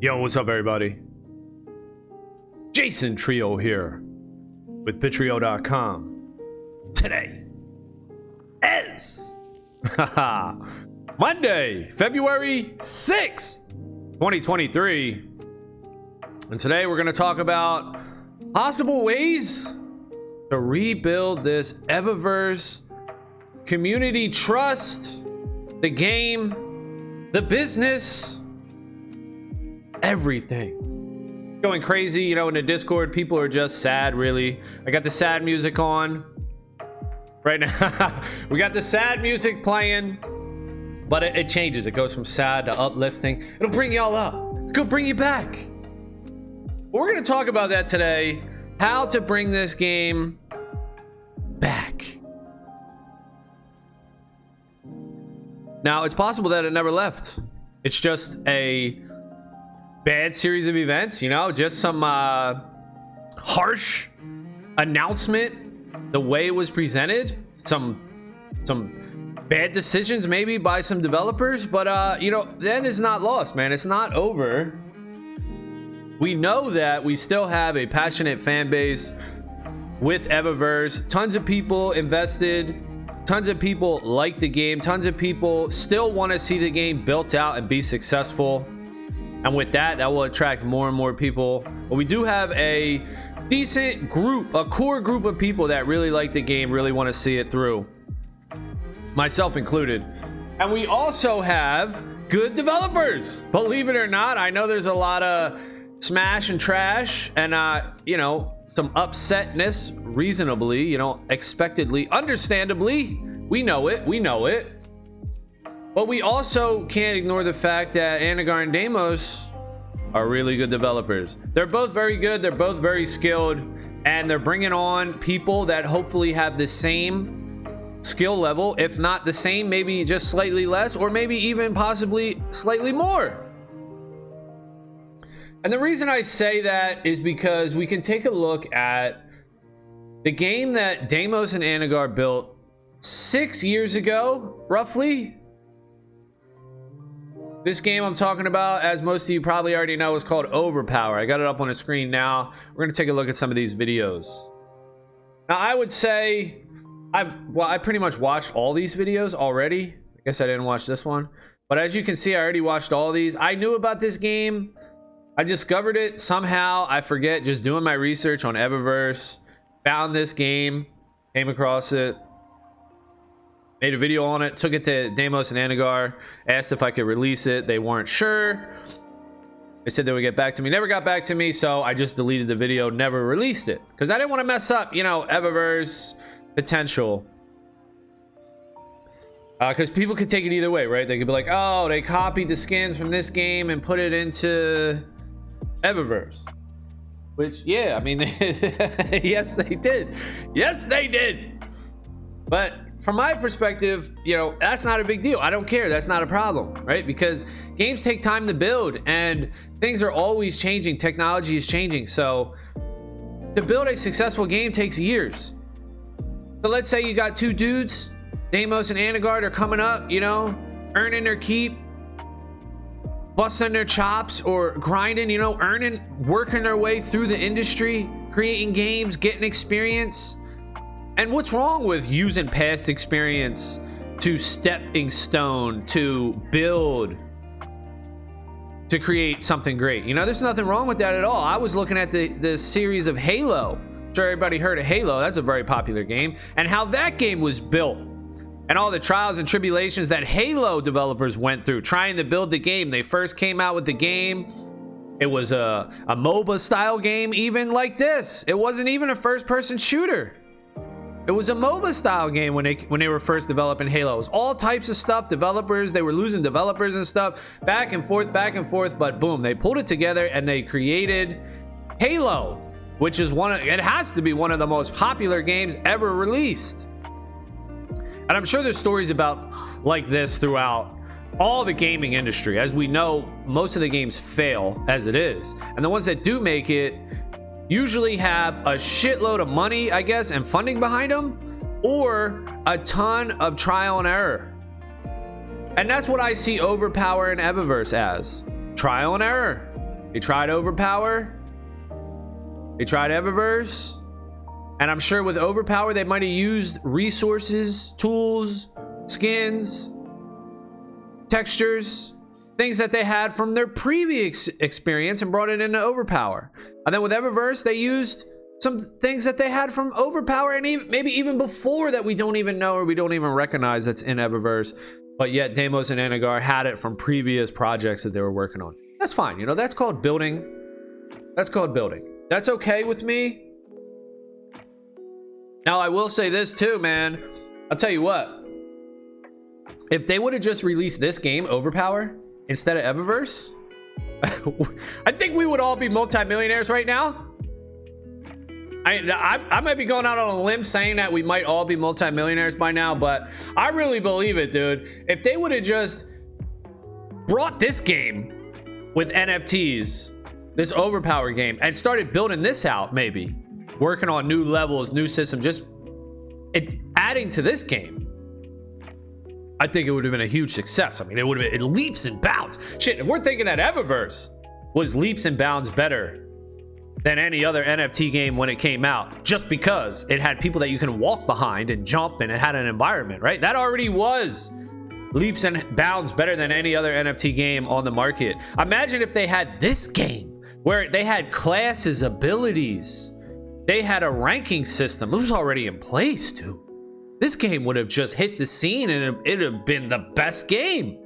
Yo, what's up, everybody? Jason Trio here with Bittrio.com. Today is Monday, February 6th, 2023. And today we're going to talk about possible ways to rebuild this Eververse community trust, the game, the business, everything. Going crazy, you know, in the Discord, people are just sad, really. I got the sad music on right now. We got the sad music playing, but it changes. It goes from sad to uplifting. It'll bring y'all up. It's gonna bring you back. We're gonna talk about that today. How to bring this game back. Now, it's possible that it never left. It's just a bad series of events, you know, just some harsh announcement, the way it was presented, some bad decisions maybe by some developers, but you know, then it's not lost, man. It's not over. We know that we still have a passionate fan base with Eververse. Tons of people invested, tons of people like the game, tons of people still want to see the game built out and be successful. And with that will attract more and more people. But we do have a decent group, a core group of people that really like the game, really want to see it through, myself included. And we also have good developers, believe it or not. I know there's a lot of smash and trash and you know, some upsetness, reasonably, you know, expectedly, understandably. We know it. But we also can't ignore the fact that Anagar and Deimos are really good developers. They're both very good. They're both very skilled. And they're bringing on people that hopefully have the same skill level. If not the same, maybe just slightly less. Or maybe even possibly slightly more. And the reason I say that is because we can take a look at the game that Deimos and Anagar built 6 years ago, roughly. This game I'm talking about, as most of you probably already know, is called Overpower. I got it up on the screen now. We're going to take a look at some of these videos. Now, I would say I pretty much watched all these videos already. I guess I didn't watch this one. But as you can see, I already watched all these. I knew about this game. I discovered it somehow. I forget, just doing my research on Eververse. Found this game. Came across it. Made a video on it, took it to Deimos and Anagar, asked if I could release it. They weren't sure. They said they would get back to me. Never got back to me, so I just deleted the video, never released it. Because I didn't want to mess up, you know, Eververse potential. Because people could take it either way, right? They could be like, oh, they copied the skins from this game and put it into Eververse. Which, yeah, I mean, yes, they did. Yes, they did. But from my perspective, you know, that's not a big deal. I don't care. That's not a problem, right? Because games take time to build and things are always changing. Technology is changing. So to build a successful game takes years. So let's say you got two dudes, Deimos and Anagar, are coming up, you know, earning their keep, busting their chops or grinding, you know, working their way through the industry, creating games, getting experience. And what's wrong with using past experience to stepping stone, to build, to create something great? You know, there's nothing wrong with that at all. I was looking at the series of Halo. I'm sure everybody heard of Halo. That's a very popular game. And how that game was built. And all the trials and tribulations that Halo developers went through trying to build the game. They first came out with the game. It was a MOBA style game, even like this. It wasn't even a first-person shooter. It was a MOBA style game when they were first developing Halo. It was all types of stuff. Developers, they were losing developers and stuff, back and forth, but boom, they pulled it together and they created Halo, which is it has to be one of the most popular games ever released. And I'm sure there's stories about like this throughout all the gaming industry. As we know, most of the games fail as it is, and the ones that do make it usually have a shitload of money, I guess, and funding behind them, or a ton of trial and error. And that's what I see Overpower and Eververse as. Trial and error. They tried Overpower. They tried Eververse. And I'm sure with Overpower, they might have used resources, tools, skins, textures, things that they had from their previous experience and brought it into Overpower. And then with Eververse, they used some things that they had from Overpower and even, maybe even before that we don't even know or we don't even recognize that's in Eververse. But yet Deimos and Anagar had it from previous projects that they were working on. That's fine. You know, that's called building. That's called building. That's okay with me. Now, I will say this too, man. I'll tell you what. If they would have just released this game, Overpower, instead of Eververse, I think we would all be multimillionaires right now. I might be going out on a limb saying that we might all be multimillionaires by now, but I really believe it, dude. If they would have just brought this game with NFTs, this Overpower game, and started building this out, maybe working on new levels, new system, just adding to this game, I think it would have been a huge success. I mean, it would have been leaps and bounds. Shit, if we're thinking that Eververse was leaps and bounds better than any other NFT game when it came out, just because it had people that you can walk behind and jump and it had an environment, right? That already was leaps and bounds better than any other NFT game on the market. Imagine if they had this game where they had classes, abilities, they had a ranking system. It was already in place, dude. This game would have just hit the scene and it'd have been the best game.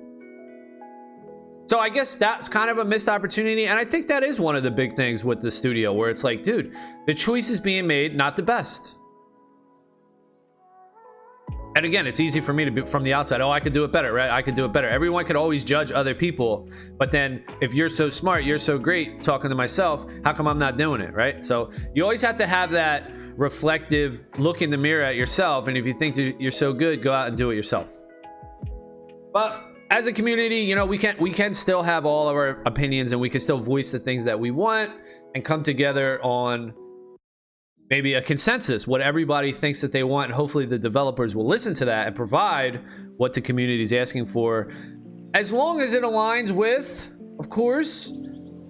So I guess that's kind of a missed opportunity. And I think that is one of the big things with the studio where it's like, dude, the choices being made, not the best. And again, it's easy for me to be from the outside. Oh, I could do it better, right? I could do it better. Everyone could always judge other people. But then if you're so smart, you're so great, talking to myself, how come I'm not doing it, right? So you always have to have that reflective look in the mirror at yourself. And if you think you're so good, go out and do it yourself. But as a community, you know, we can still have all of our opinions and we can still voice the things that we want and come together on maybe a consensus, what everybody thinks that they want. And hopefully the developers will listen to that and provide what the community is asking for, as long as it aligns with, of course,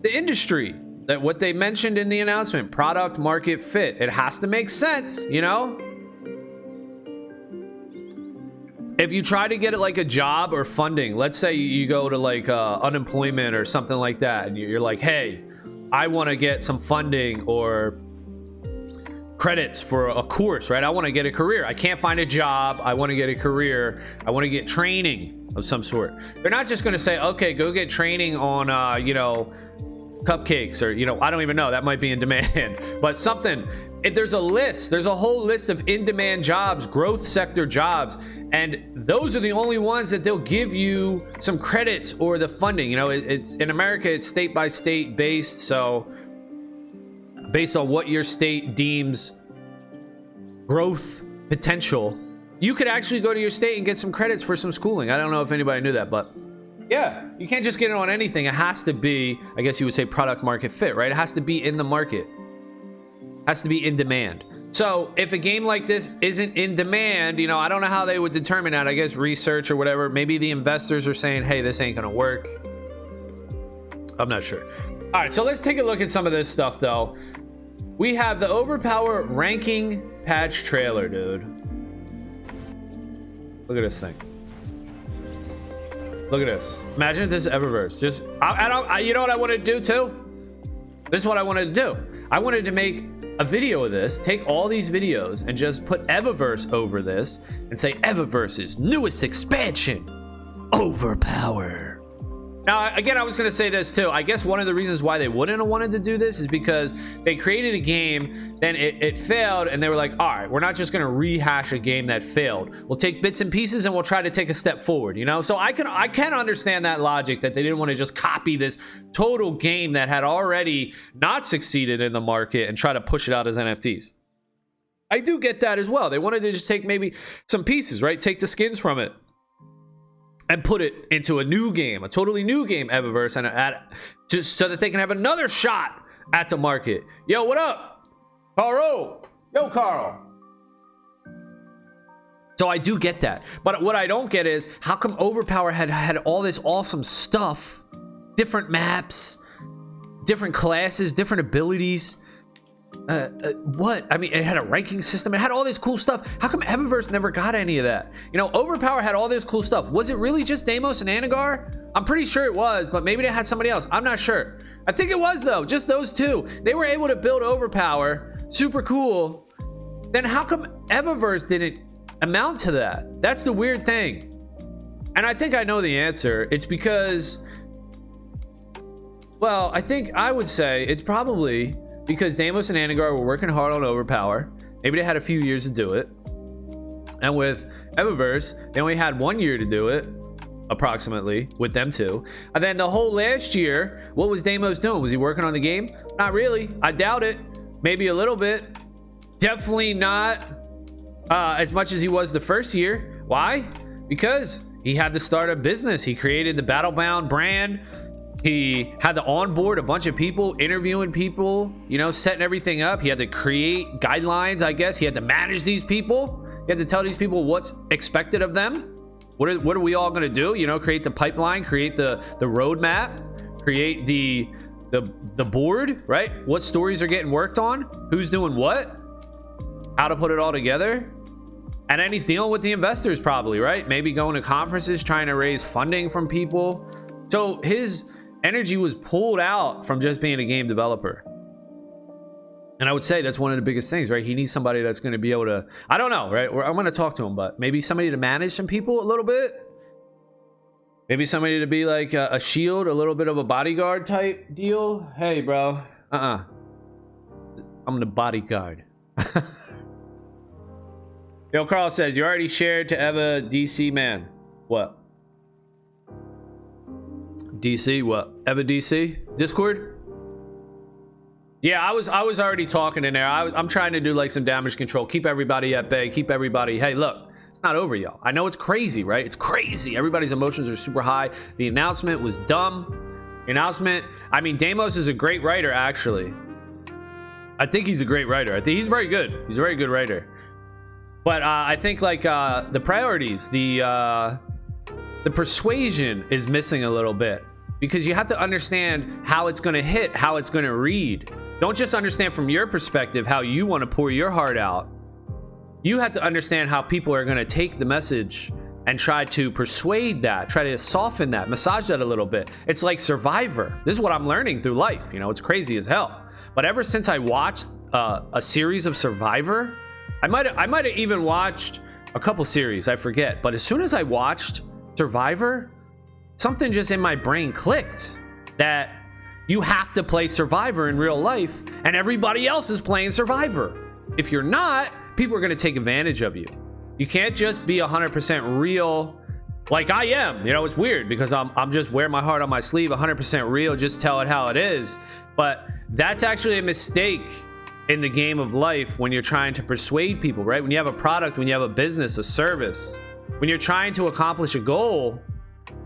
the industry, that what they mentioned in the announcement, product market fit. It has to make sense, you know? If you try to get it like a job or funding, let's say you go to like unemployment or something like that, and you're like, hey, I want to get some funding or credits for a course, right? I want to get a career. I can't find a job. I want to get a career. I want to get training of some sort. They're not just going to say, okay, go get training on, you know, cupcakes or, you know, I don't even know. That might be in demand, but something. There's a list. There's a whole list of in-demand jobs, growth sector jobs, and those are the only ones that they'll give you some credits or the funding. You know, it's in America, it's state by state based. So based on what your state deems growth potential, you could actually go to your state and get some credits for some schooling. I don't know if anybody knew that, but yeah, you can't just get it on anything. It has to be, I guess you would say, product market fit, right? It has to be in the market. Has to be in demand. So if a game like this isn't in demand, you know, I don't know how they would determine that. I guess research or whatever. Maybe the investors are saying, hey, this ain't gonna work. I'm not sure. All right, so let's take a look at some of this stuff, though. We have the Overpower ranking patch trailer, dude. Look at this thing. Look at this. Imagine if this is Eververse. Just, you know what I wanted to do too? This is what I wanted to do. I wanted to make a video of this, take all these videos and just put Eververse over this and say Eververse's newest expansion, Overpower. Now, again, I was going to say this too. I guess one of the reasons why they wouldn't have wanted to do this is because they created a game, then it failed, and they were like, all right, we're not just going to rehash a game that failed. We'll take bits and pieces and we'll try to take a step forward, you know? So I can understand that logic, that they didn't want to just copy this total game that had already not succeeded in the market and try to push it out as NFTs. I do get that as well. They wanted to just take maybe some pieces, right? Take the skins from it and put it into a new game, a totally new game, Eververse, and add just so that they can have another shot at the market. Yo, what up? Carl. Yo, Carl. So I do get that. But what I don't get is, how come Overpower had all this awesome stuff, different maps, different classes, different abilities. What? I mean, it had a ranking system. It had all this cool stuff. How come Eververse never got any of that? You know, Overpower had all this cool stuff. Was it really just Deimos and Anagar? I'm pretty sure it was, but maybe they had somebody else. I'm not sure. I think it was, though. Just those two. They were able to build Overpower. Super cool. Then how come Eververse didn't amount to that? That's the weird thing. And I think I know the answer. It's because, well, I would say it's probably because Deimos and Anagar were working hard on Overpower. Maybe they had a few years to do it. And with Eververse, they only had 1 year to do it, approximately, with them two. And then the whole last year, what was Deimos doing? Was he working on the game? Not really. I doubt it. Maybe a little bit. Definitely not as much as he was the first year. Why? Because he had to start a business. He created the Battlebound brand. He had to onboard a bunch of people, interviewing people, you know, setting everything up. He had to create guidelines, I guess. He had to manage these people. He had to tell these people what's expected of them. What are we all going to do? You know, create the pipeline, create the roadmap, create the board, right? What stories are getting worked on? Who's doing what? How to put it all together. And then he's dealing with the investors probably, right? Maybe going to conferences, trying to raise funding from people. So his energy was pulled out from just being a game developer. And I would say that's one of the biggest things, right? He needs somebody that's going to be able to, I don't know, right? I'm going to talk to him, but maybe somebody to manage some people a little bit. Maybe somebody to be like a shield, a little bit of a bodyguard type deal. Hey, bro. I'm the bodyguard. Yo, Carl says, you already shared to Eva DC, man. What? DC, what? Eva DC? Discord? Yeah, I was already talking in there. I'm trying to do like some damage control. Keep everybody at bay. Keep everybody. Hey, look, it's not over, y'all. I know it's crazy, right? It's crazy. Everybody's emotions are super high. The announcement was dumb. The announcement. I mean, Deimos is a great writer, actually. I think he's a great writer. I think he's very good. He's a very good writer. But I think like the priorities, the persuasion is missing a little bit, because you have to understand how it's going to hit, how it's going to read. Don't just understand from your perspective how you want to pour your heart out. You have to understand how people are going to take the message and try to persuade that, try to soften that, massage that a little bit. It's like Survivor. This is what I'm learning through life. You know, it's crazy as hell. But ever since I watched a series of Survivor, I might have even watched a couple series, I forget. But as soon as I watched Survivor, something just in my brain clicked that you have to play Survivor in real life, and everybody else is playing Survivor. If you're not, people are going to take advantage of you. You can't just be 100% real like I am. You know, it's weird because I'm just wearing my heart on my sleeve, 100% real, just tell it how it is. But that's actually a mistake in the game of life when you're trying to persuade people, right? When you have a product, when you have a business, a service, when you're trying to accomplish a goal,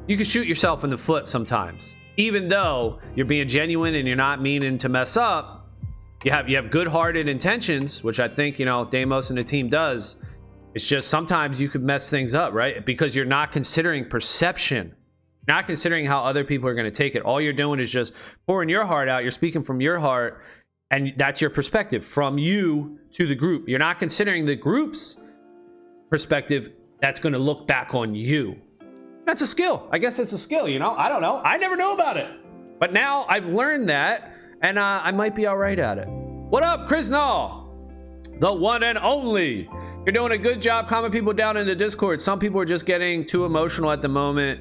you can shoot yourself in the foot sometimes. Even though you're being genuine and you're not meaning to mess up, you have good-hearted intentions, which I think, you know, Deimos and the team does. It's just sometimes you could mess things up, right? Because you're not considering perception, not considering how other people are going to take it. All you're doing is just pouring your heart out. You're speaking from your heart, and that's your perspective from you to the group. You're not considering the group's perspective that's going to look back on you. That's a skill. I guess it's a skill, you know? I don't know. I never knew about it. But now I've learned that, and I might be all right at it. What up, Chris Nall? The one and only. You're doing a good job calming people down in the Discord. Some people are just getting too emotional at the moment.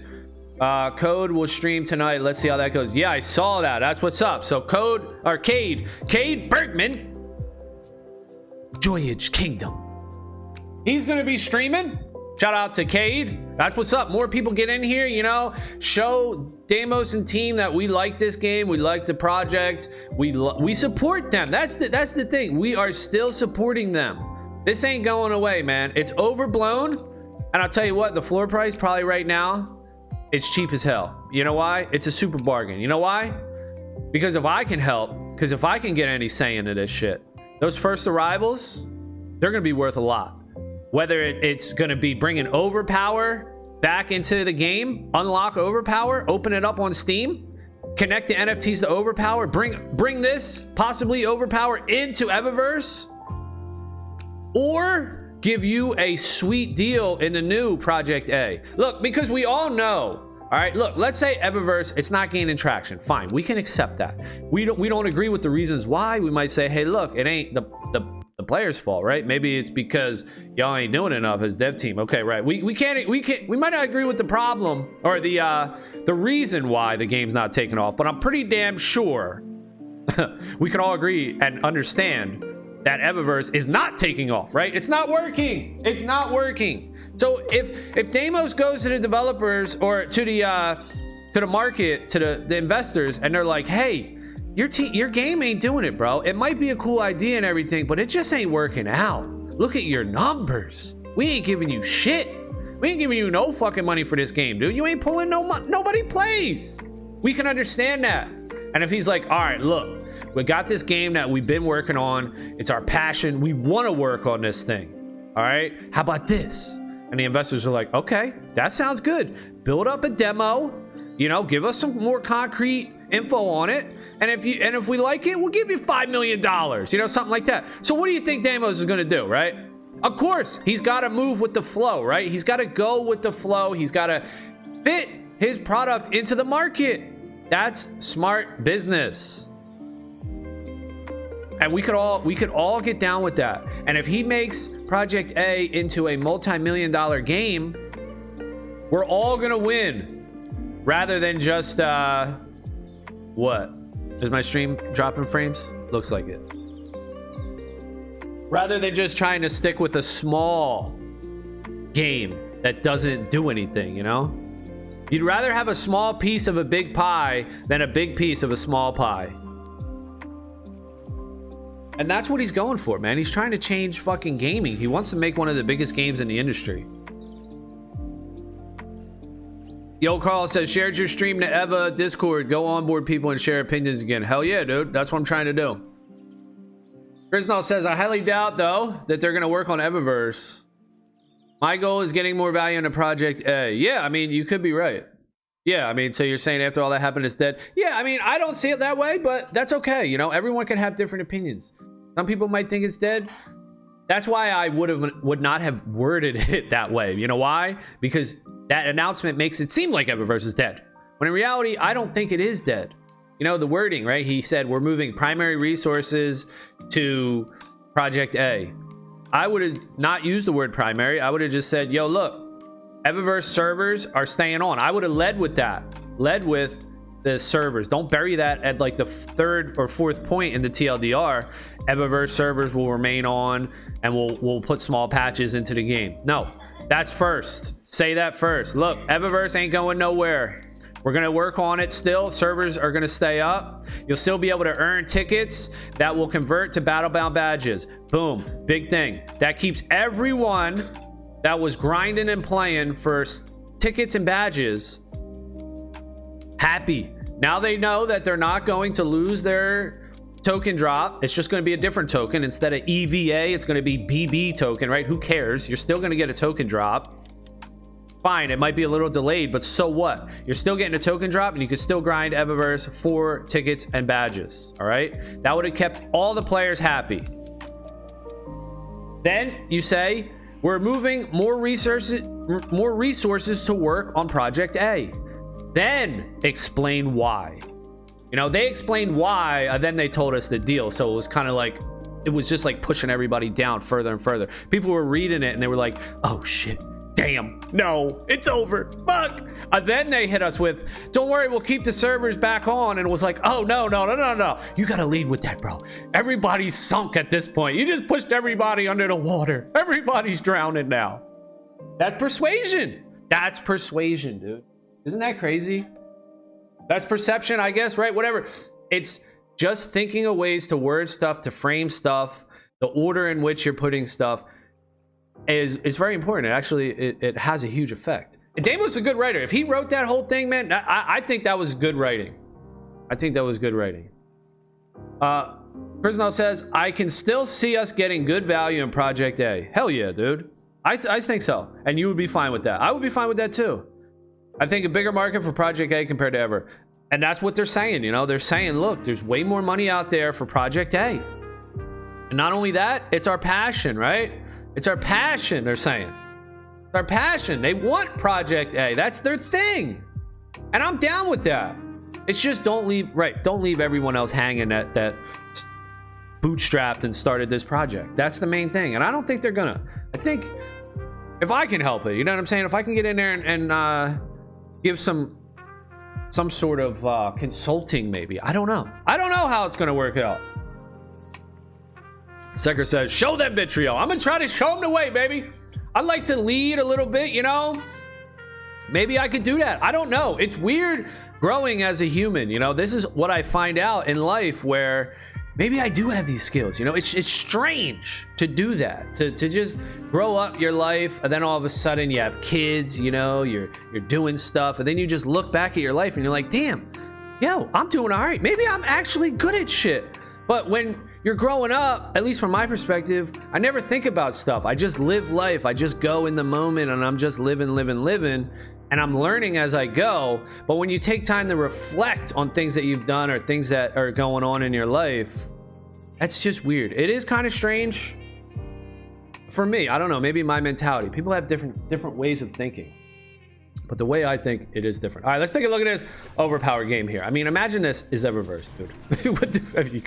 Code will stream tonight. Let's see how that goes. Yeah, I saw that. That's what's up. So Cade Bergman, Joyage Kingdom. He's going to be streaming. Shout out to Cade. That's what's up. More people get in here, you know, show Deimos and team that we like this game. We like the project. We support them. That's the thing. We are still supporting them. This ain't going away, man. It's overblown. And I'll tell you what, the floor price probably right now, it's cheap as hell. You know why? It's a super bargain. You know why? Because if I can help, because if I can get any say into this shit, those first arrivals, they're going to be worth a lot. Whether it's going to be bringing Overpower back into the game, unlock Overpower, open it up on Steam, connect the NFTs to Overpower, bring this possibly Overpower into Eververse, or give you a sweet deal in the new Project A. Look, because we all know, all right, look, let's say Eververse, it's not gaining traction. Fine, we can accept that. We don't agree with the reasons why. We might say, hey, look, it ain't the player's fault, right? Maybe it's because y'all ain't doing enough as dev team. Okay, right. We might not agree with the problem or the reason why the game's not taking off, but I'm pretty damn sure we can all agree and understand that Eververse is not taking off, right? It's not working. It's not working. So if Deimos goes to the developers or to the market, to the investors, and they're like, hey, your game ain't doing it, bro. It might be a cool idea and everything, but it just ain't working out. Look at your numbers. We ain't giving you shit. We ain't giving you no fucking money for this game, dude. You ain't pulling nobody plays. We can understand that. And if he's like, all right, look, we got this game that we've been working on. It's our passion. We want to work on this thing. All right, how about this? And the investors are like, okay, that sounds good. Build up a demo, you know, give us some more concrete info on it. And if we like it, we'll give you $5 million, you know, something like that. So what do you think Deimos is going to do, right? Of course, he's got to move with the flow, right? He's got to go with the flow. He's got to fit his product into the market. That's smart business. And we could all get down with that. And if he makes Project A into a multi-million-dollar game, we're all gonna win, rather than just what? Is my stream dropping frames? Looks like it. Rather than just trying to stick with a small game that doesn't do anything, you know? You'd rather have a small piece of a big pie than a big piece of a small pie. And that's what he's going for, man. He's trying to change fucking gaming. He wants to make one of the biggest games in the industry. Yo, Carl says, shared your stream to Eva Discord. Go on board people and share opinions again. Hell yeah, dude. That's what I'm trying to do. Grisnall says, I highly doubt, though, that they're going to work on Eververse. My goal is getting more value into Project A. Yeah, I mean, you could be right. Yeah, I mean, so you're saying after all that happened, it's dead? Yeah, I mean, I don't see it that way, but that's okay. You know, everyone can have different opinions. Some people might think it's dead. That's why I would not have worded it that way. You know why? Because that announcement makes it seem like Eververse is dead. When in reality, I don't think it is dead. You know, the wording, right? He said, we're moving primary resources to Project A. I would have not used the word primary. I would have just said, yo, look, Eververse servers are staying on. I would have led with that. Led with the servers. Don't bury that at like the third or fourth point in the TLDR. Eververse servers will remain on, and we'll put small patches into the game. No, that's first. Say that first. Look, Eververse ain't going nowhere. We're going to work on it still. Servers are going to stay up. You'll still be able to earn tickets that will convert to Battlebound badges. Boom. Big thing. That keeps everyone that was grinding and playing for tickets and badges happy. Now they know that they're not going to lose their token drop. It's just going to be a different token. Instead of EVA, it's going to be BB token, right? Who cares? You're still going to get a token drop. Fine, it might be a little delayed, but so what? You're still getting a token drop, and you can still grind Eververse for tickets and badges. All right, that would have kept all the players happy. Then you say, we're moving more resources to work on Project A. Then explain why. You know, they explained why, and then they told us the deal. So it was kind of like, it was just like pushing everybody down further and further. People were reading it and they were like, oh shit, damn, no, it's over, fuck. And then they hit us with, don't worry, we'll keep the servers back on. And it was like, oh no. You gotta lead with that, bro. Everybody's sunk at this point. You just pushed everybody under the water. Everybody's drowning now. That's persuasion. That's persuasion, dude. Isn't that crazy? That's perception, I guess, right? Whatever. It's just thinking of ways to word stuff, to frame stuff, the order in which you're putting stuff is very important. It has a huge effect. And Deimos is a good writer. If he wrote that whole thing, man, I think that was good writing. I think that was good writing. Personal says, I can still see us getting good value in Project A. Hell yeah, dude. I think so. And you would be fine with that. I would be fine with that too. I think a bigger market for Project A compared to Ever. And that's what they're saying, you know. They're saying, look, there's way more money out there for Project A. And not only that, it's our passion, right? It's our passion, they're saying. It's our passion. They want Project A. That's their thing. And I'm down with that. It's just don't leave everyone else hanging that bootstrapped and started this project. That's the main thing. And I don't think they're gonna. I think if I can help it, you know what I'm saying? If I can get in there and give some sort of consulting, maybe. I don't know how it's gonna work out. Secker says, show them Bittrio. I'm gonna try to show them the way, baby. I'd like to lead a little bit, you know. Maybe I could do that. I don't know. It's weird growing as a human, you know. This is what I find out in life, where maybe I do have these skills, you know. It's strange to do that, to just grow up your life, and then all of a sudden you have kids, you know, you're doing stuff, and then you just look back at your life and you're like, damn, yo, I'm doing all right. Maybe I'm actually good at shit. But when you're growing up, at least from my perspective, I never think about stuff. I just live life. I just go in the moment, and I'm just living, and I'm learning as I go. But when you take time to reflect on things that you've done or things that are going on in your life, that's just weird. It is kind of strange for me. I don't know, maybe my mentality. People have different ways of thinking, but the way I think, it is different. All right, let's take a look at this overpowered game here. I mean, imagine this is Eververse, dude.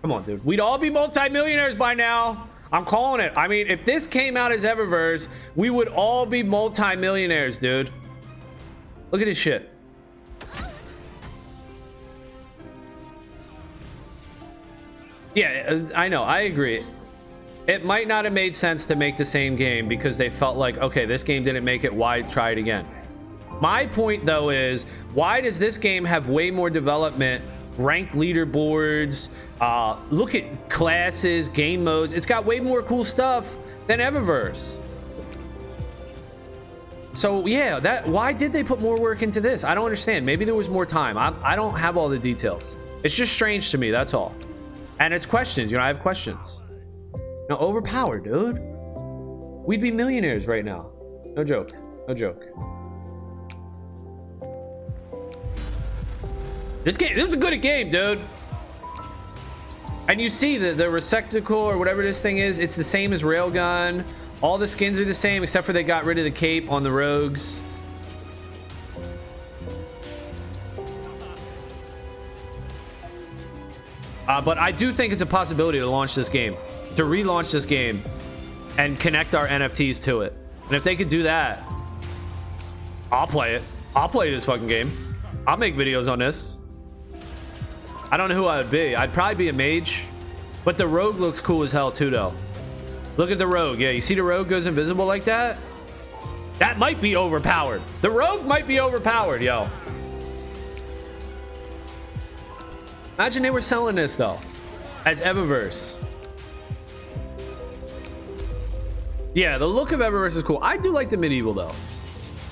Come on, dude. We'd all be multimillionaires by now. I'm calling it. I mean, if this came out as Eververse, we would all be multimillionaires, dude. Look at this shit. Yeah, I know. I agree. It might not have made sense to make the same game because they felt like, okay, this game didn't make it. Why try it again? My point, though, is why does this game have way more development, ranked leaderboards, look at classes, game modes? It's got way more cool stuff than Eververse. So yeah, why did they put more work into this? I don't understand. Maybe there was more time. I don't have all the details. It's just strange to me, that's all. And it's questions, you know. I have questions. No, overpowered, dude. We'd be millionaires right now. No joke. This was a good game, dude. And you see the receptacle or whatever this thing is, it's the same as Railgun. All the skins are the same except for they got rid of the cape on the rogues. But I do think it's a possibility to launch this game, to relaunch this game and connect our NFTs to it. And if they could do that, I'll play it. I'll play this fucking game. I'll make videos on this. I don't know who I would be. I'd probably be a mage, but the rogue looks cool as hell too, though. Look at the rogue. Yeah, you see the rogue goes invisible like that? That might be overpowered. The rogue might be overpowered, yo. Imagine they were selling this, though, as Eververse. Yeah, the look of Eververse is cool. I do like the medieval, though.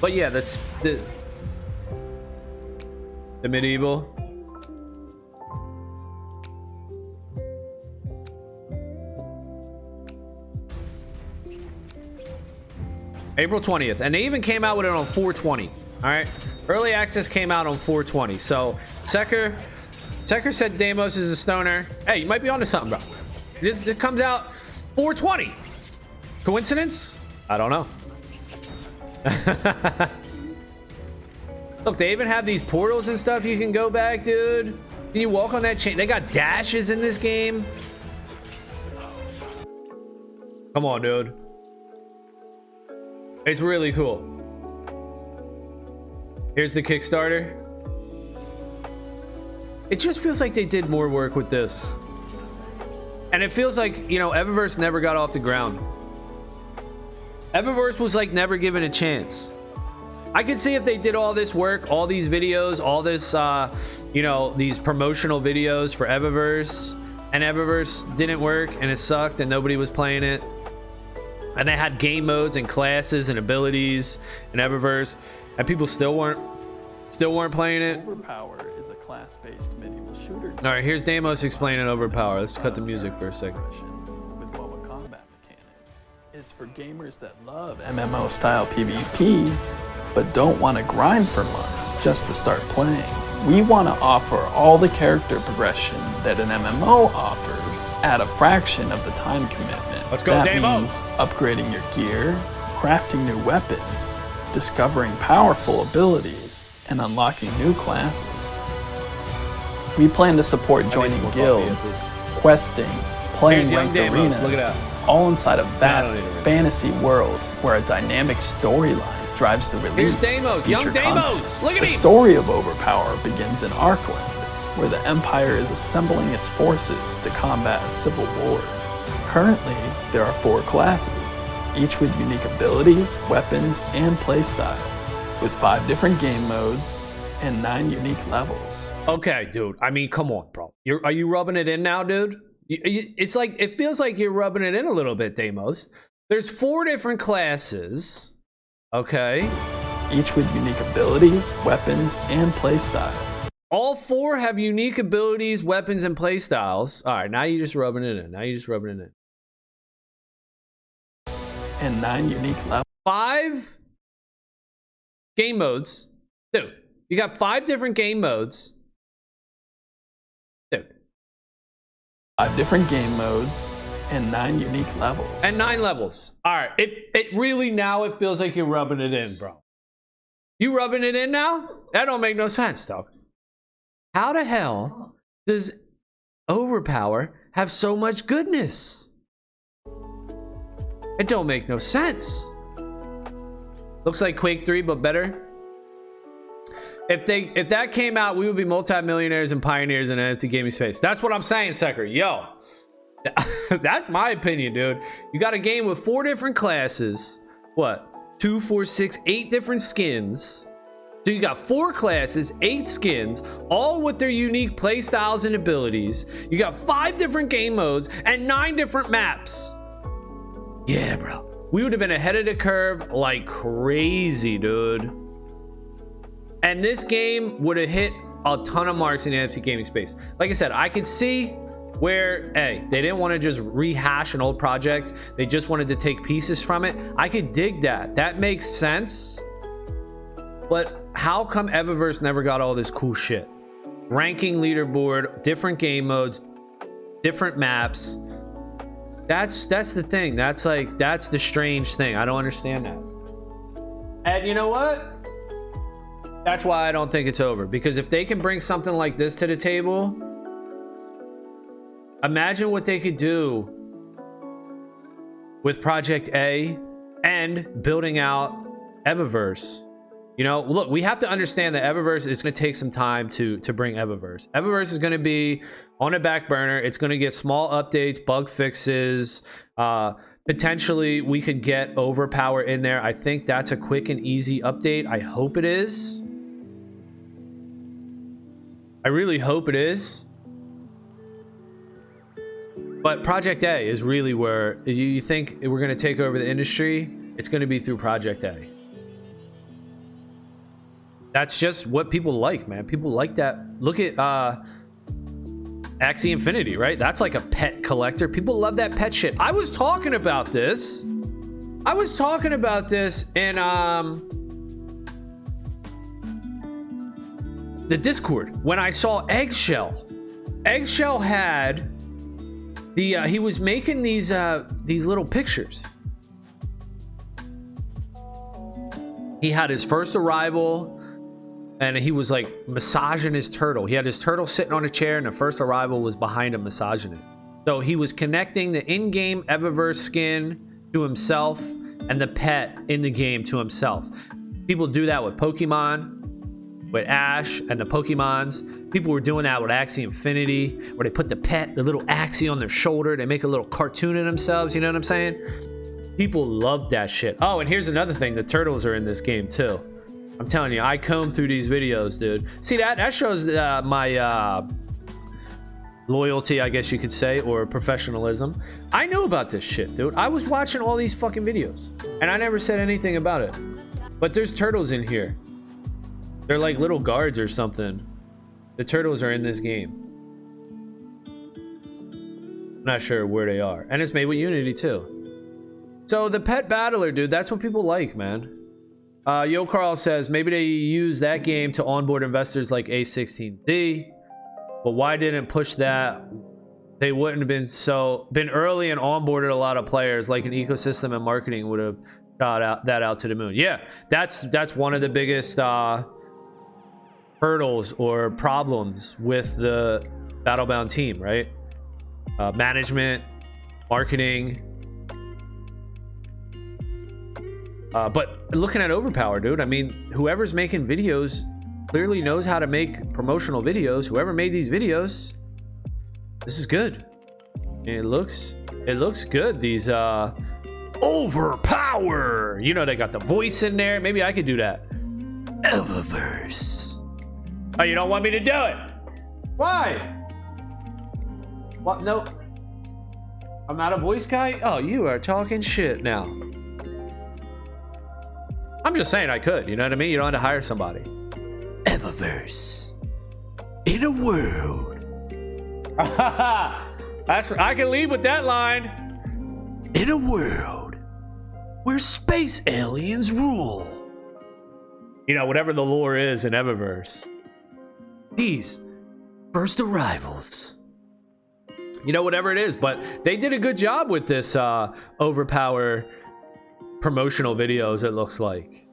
But yeah, the medieval. April 20th, and they even came out with it on 420. All right, early access came out on 420. So Secker said Deimos is a stoner. Hey, you might be onto something, bro. This comes out 420. Coincidence? I don't know. Look, they even have these portals and stuff you can go back, dude. Can you walk on that chain? They got dashes in this game. Come on, dude. It's really cool. Here's the Kickstarter. It just feels like they did more work with this. And it feels like, you know, Eververse never got off the ground. Eververse was like never given a chance. I could see if they did all this work, all these videos, all this, you know, these promotional videos for Eververse, and Eververse didn't work and it sucked and nobody was playing it. And they had game modes and classes and abilities in Eververse, and people still weren't playing it. Overpower is a class-based medieval shooter. All right, here's Deimos explaining Overpower. Let's cut the music for a second. With MOBA combat mechanics. It's for gamers that love MMO-style PvP, but don't want to grind for months just to start playing. We want to offer all the character progression that an MMO offers at a fraction of the time commitment. Let's go, That Davo. means upgrading your gear, crafting new weapons, discovering powerful abilities, and unlocking new classes. We plan to support joining some more guilds, coffee, questing, playing Here's young ranked demos. arenas, Look at that. all inside a vast don't need to read. fantasy world where a dynamic storyline drives the release. Here's Damos, of young featured Damos. content. Look at The him. story of Overpower begins in Arkland, where the Empire is assembling its forces to combat a civil war. Currently, there are 4 classes, each with unique abilities, weapons, and playstyles, with 5 different game modes and 9 unique levels. Okay, dude. I mean, come on, bro. Are you rubbing it in now, dude? It's like, it feels like you're rubbing it in a little bit, Damos. There's 4 different classes. Okay. Each with unique abilities, weapons, and playstyles. All 4 have unique abilities, weapons, and playstyles. All right, now you're just rubbing it in. And 9 unique levels. 5 game modes. Dude, you got 5 different game modes. Dude. 5 different game modes and 9 unique levels. And 9 levels. All right. It really, now it feels like you're rubbing it in, bro. You rubbing it in now? That don't make no sense, dog. How the hell does Overpower have so much goodness? It don't make no sense. Looks like Quake 3, but better. If that came out, we would be multimillionaires and pioneers in NFT gaming space. That's what I'm saying, Sucker. Yo. That's my opinion, dude. You got a game with 4 different classes. What? 2, 4, 6, 8 different skins. So you got 4 classes, 8 skins, all with their unique playstyles and abilities. You got 5 different game modes and 9 different maps. Yeah, bro. We would have been ahead of the curve like crazy, dude. And this game would have hit a ton of marks in the NFT gaming space. Like I said, I could see where, hey, they didn't want to just rehash an old project. They just wanted to take pieces from it. I could dig that. That makes sense. But how come Eververse never got all this cool shit? Ranking leaderboard, different game modes, different maps. That's the thing. That's the strange thing. I don't understand that. And you know what? That's why I don't think it's over. Because if they can bring something like this to the table, imagine what they could do with Project A and building out Eververse. You know, look, we have to understand that Eververse is going to take some time to bring Eververse. Eververse is going to be on a back burner. It's going to get small updates, bug fixes. Potentially, we could get Overpower in there. I think that's a quick and easy update. I hope it is. I really hope it is. But Project A is really where you think we're going to take over the industry. It's going to be through Project A. That's just what people like, man. People like that. Look at Axie Infinity, right? That's like a pet collector. People love that pet shit. I was talking about this in the Discord when I saw Eggshell. Eggshell had the he was making these little pictures. He had his first arrival and he was like massaging his turtle. He had his turtle sitting on a chair and the first arrival was behind him massaging it. So he was connecting the in-game Eververse skin to himself and the pet in the game to himself. People do that with Pokemon, with Ash and the Pokemons. People were doing that with Axie Infinity, where they put the pet, the little Axie on their shoulder. They make a little cartoon of themselves. You know what I'm saying? People love that shit. Oh, and here's another thing. The turtles are in this game too. I'm telling you, I combed through these videos, dude. See, that shows my loyalty, I guess you could say, or professionalism. I knew about this shit, dude. I was watching all these fucking videos, and I never said anything about it. But there's turtles in here. They're like little guards or something. The turtles are in this game. I'm not sure where they are. And it's made with Unity, too. So the pet battler, dude, that's what people like, man. Yo Carl says maybe they use that game to onboard investors like A16Z, but why didn't push that? They wouldn't have been early and onboarded a lot of players, like an ecosystem and marketing would have got that out to the moon. Yeah, that's one of the biggest hurdles or problems with the Battlebound team, right? Management, marketing. But looking at Overpower, dude, I mean, whoever's making videos clearly knows how to make promotional videos. Whoever made these videos, this is good. It looks good. These Overpower, you know, they got the voice in there. Maybe I could do that. Eververse. Oh, you don't want me to do it? Why? What? No, I'm not a voice guy. Oh, you are talking shit now. I'm just saying I could, you know what I mean? You don't have to hire somebody. Eververse. In a world. I can lead with that line. In a world where space aliens rule. You know, whatever the lore is in Eververse. These first arrivals. You know, whatever it is, but they did a good job with this Overpower promotional videos, it looks like.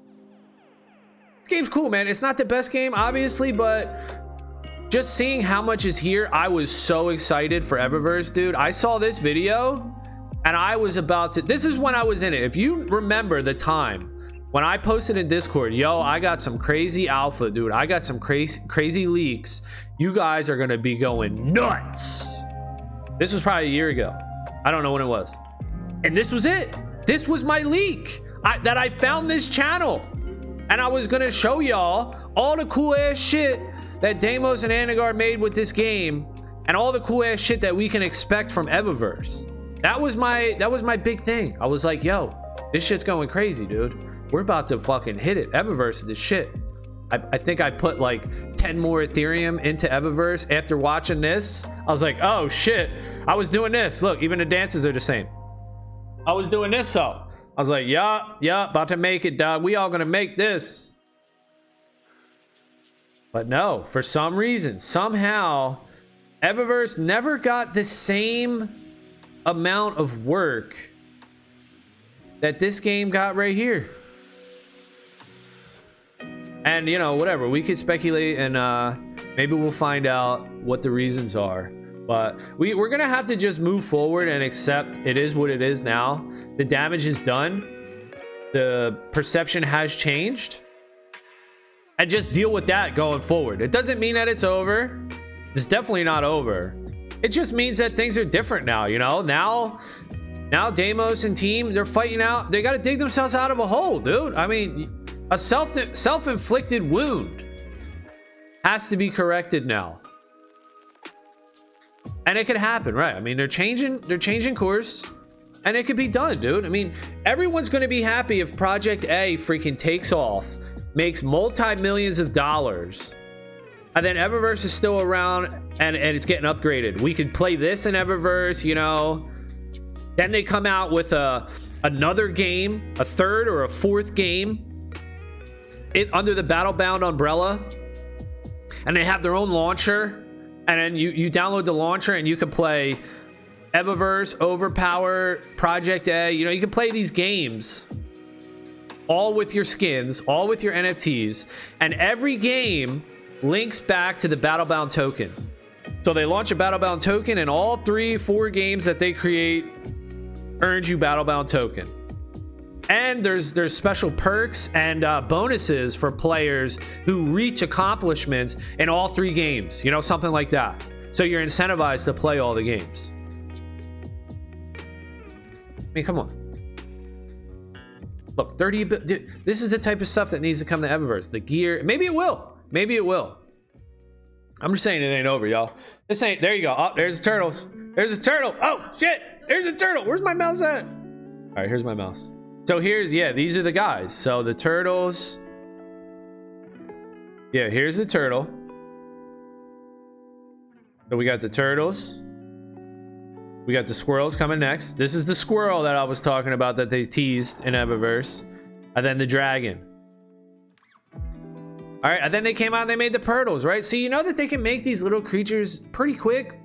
This game's cool, man. It's not the best game, obviously, but just seeing how much is here, I was so excited for Eververse, dude. I saw this video and I was about to, this is when I was in it. If you remember the time when I posted in Discord, yo, I got some crazy alpha, dude. I got some crazy leaks. You guys are gonna be going nuts. This was probably a year ago. I don't know when it was. And this was it. This was my leak that I found this channel, and I was gonna show y'all all the cool ass shit that Deimos and Anagar made with this game, and all the cool ass shit that we can expect from Eververse. That was my big thing. I was like, yo, this shit's going crazy, dude. We're about to fucking hit it. Eververse is the shit. I think I put like 10 more Ethereum into Eververse after watching this. I was like, oh shit, I was doing this. Look, even the dances are the same. I was doing this, so I was like, yeah, about to make it, dog. We all gonna make this. But no, for some reason, somehow, Eververse never got the same amount of work that this game got right here. And, you know, whatever, we could speculate, and maybe we'll find out what the reasons are. But we're gonna have to just move forward and accept it is what it is now. The damage is done. The perception has changed. And just deal with that going forward. It doesn't mean that it's over. It's definitely not over. It just means that things are different now, you know? Now Deimos and team, they're fighting out. They gotta dig themselves out of a hole, dude. I mean, a self-inflicted wound has to be corrected now. And it could happen, right? I mean, they're changing course, and it could be done, dude. I mean, everyone's going to be happy if Project A freaking takes off, makes multi-millions of dollars, and then Eververse is still around and it's getting upgraded. We could play this in Eververse, you know. Then they come out with another game, a third or a fourth game, under the Battlebound umbrella, and they have their own launcher. And then you download the launcher and you can play Eververse, Overpower, Project A. You know, you can play these games all with your skins, all with your NFTs, and every game links back to the Battlebound token. So they launch a Battlebound token, and all 3-4 games that they create earns you Battlebound token. And there's special perks and bonuses for players who reach accomplishments in all 3 games, you know, something like that. So you're incentivized to play all the games. I mean, come on. Look, 30, dude, this is the type of stuff that needs to come to Eververse. The gear, maybe it will. Maybe it will. I'm just saying it ain't over, y'all. This ain't, there you go. Oh, there's the turtles. There's a turtle. Oh, shit. There's a turtle. Where's my mouse at? All right, here's my mouse. So here's, yeah, these are the guys. So the turtles. Yeah, here's the turtle. So we got the turtles. We got the squirrels coming next. This is the squirrel that I was talking about that they teased in Eververse. And then the dragon. All right, and then they came out and they made the Pirtles, right? So you know that they can make these little creatures pretty quick.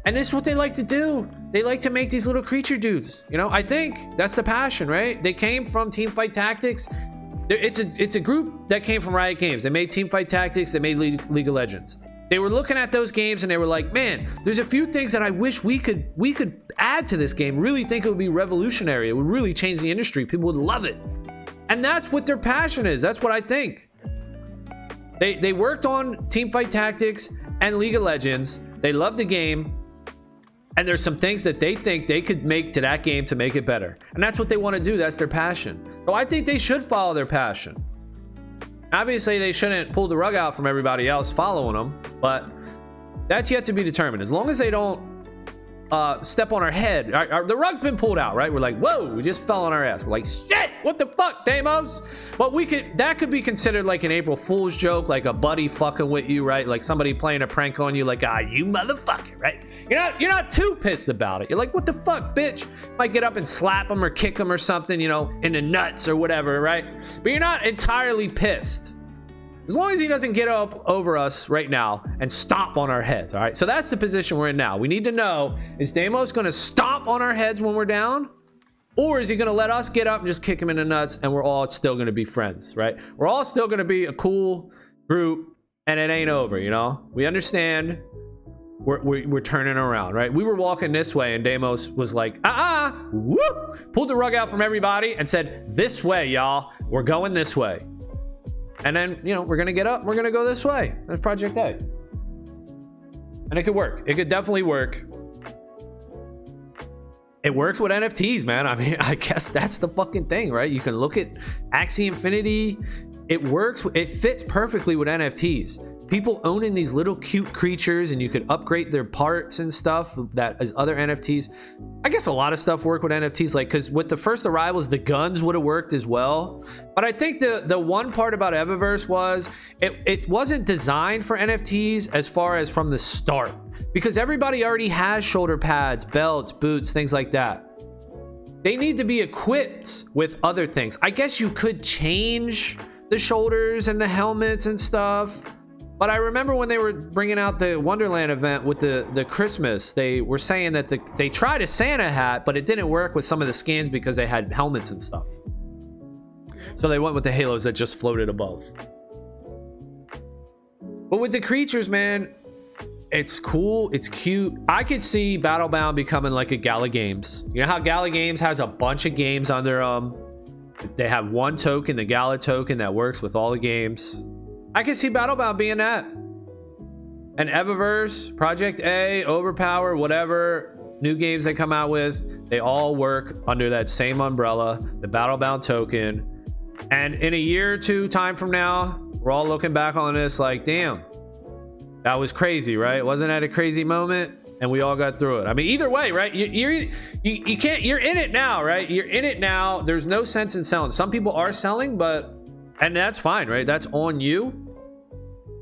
And this is what they like to do. They like to make these little creature dudes. You know, I think that's the passion, right? They came from Teamfight Tactics. It's a group that came from Riot Games. They made Teamfight Tactics. They made League of Legends. They were looking at those games and they were like, man, there's a few things that I wish we could add to this game. Really think it would be revolutionary. It would really change the industry. People would love it. And that's what their passion is. That's what I think. They worked on Teamfight Tactics and League of Legends. They love the game. And there's some things that they think they could make to that game to make it better. And that's what they want to do. That's their passion. So I think they should follow their passion. Obviously, they shouldn't pull the rug out from everybody else following them. But that's yet to be determined. As long as they don't step on our head. The rug's been pulled out, right? We're like, whoa, we just fell on our ass. We're like, shit, what the fuck, Damos? But that could be considered like an April Fool's joke, like a buddy fucking with you, right? Like somebody playing a prank on you, like, you motherfucker, right? You're not too pissed about it. You're like, what the fuck, bitch? Might get up and slap them or kick them or something, you know, in the nuts or whatever, right? But you're not entirely pissed. As long as he doesn't get up over us right now and stomp on our heads, all right? So that's the position we're in now. We need to know, is Damos going to stomp on our heads when we're down? Or is he going to let us get up and just kick him in the nuts and we're all still going to be friends, right? We're all still going to be a cool group and it ain't over, you know? We understand we're turning around, right? We were walking this way and Damos was like, whoop, pulled the rug out from everybody and said, this way, y'all. We're going this way. And then, you know, we're going to get up. We're going to go this way. That's Project A. And it could work. It could definitely work. It works with NFTs, man. I mean, I guess that's the fucking thing, right? You can look at Axie Infinity. It works. It fits perfectly with NFTs. People owning these little cute creatures and you could upgrade their parts and stuff that as other NFTs. I guess a lot of stuff work with NFTs, like, because with the first arrivals, the guns would have worked as well. But I think the one part about Eververse was it wasn't designed for NFTs as far as from the start, because everybody already has shoulder pads, belts, boots, things like that. They need to be equipped with other things. I guess you could change the shoulders and the helmets and stuff. But I remember when they were bringing out the Wonderland event with the Christmas, they were saying that they tried a Santa hat, but it didn't work with some of the skins because they had helmets and stuff. So they went with the halos that just floated above. But with the creatures, man, it's cool. It's cute. I could see Battlebound becoming like a Gala Games. You know how Gala Games has a bunch of games under they have one token, the Gala token, that works with all the games. I can see Battlebound being that. And Eververse, Project A, Overpower, whatever new games they come out with, they all work under that same umbrella, the Battlebound token. And in a year or two time from now, we're all looking back on this like, damn, that was crazy, right? Wasn't that a crazy moment? And we all got through it. I mean, either way, right? You can't, you're in it now, right? You're in it now. There's no sense in selling. Some people are selling, and that's fine, right? That's on you.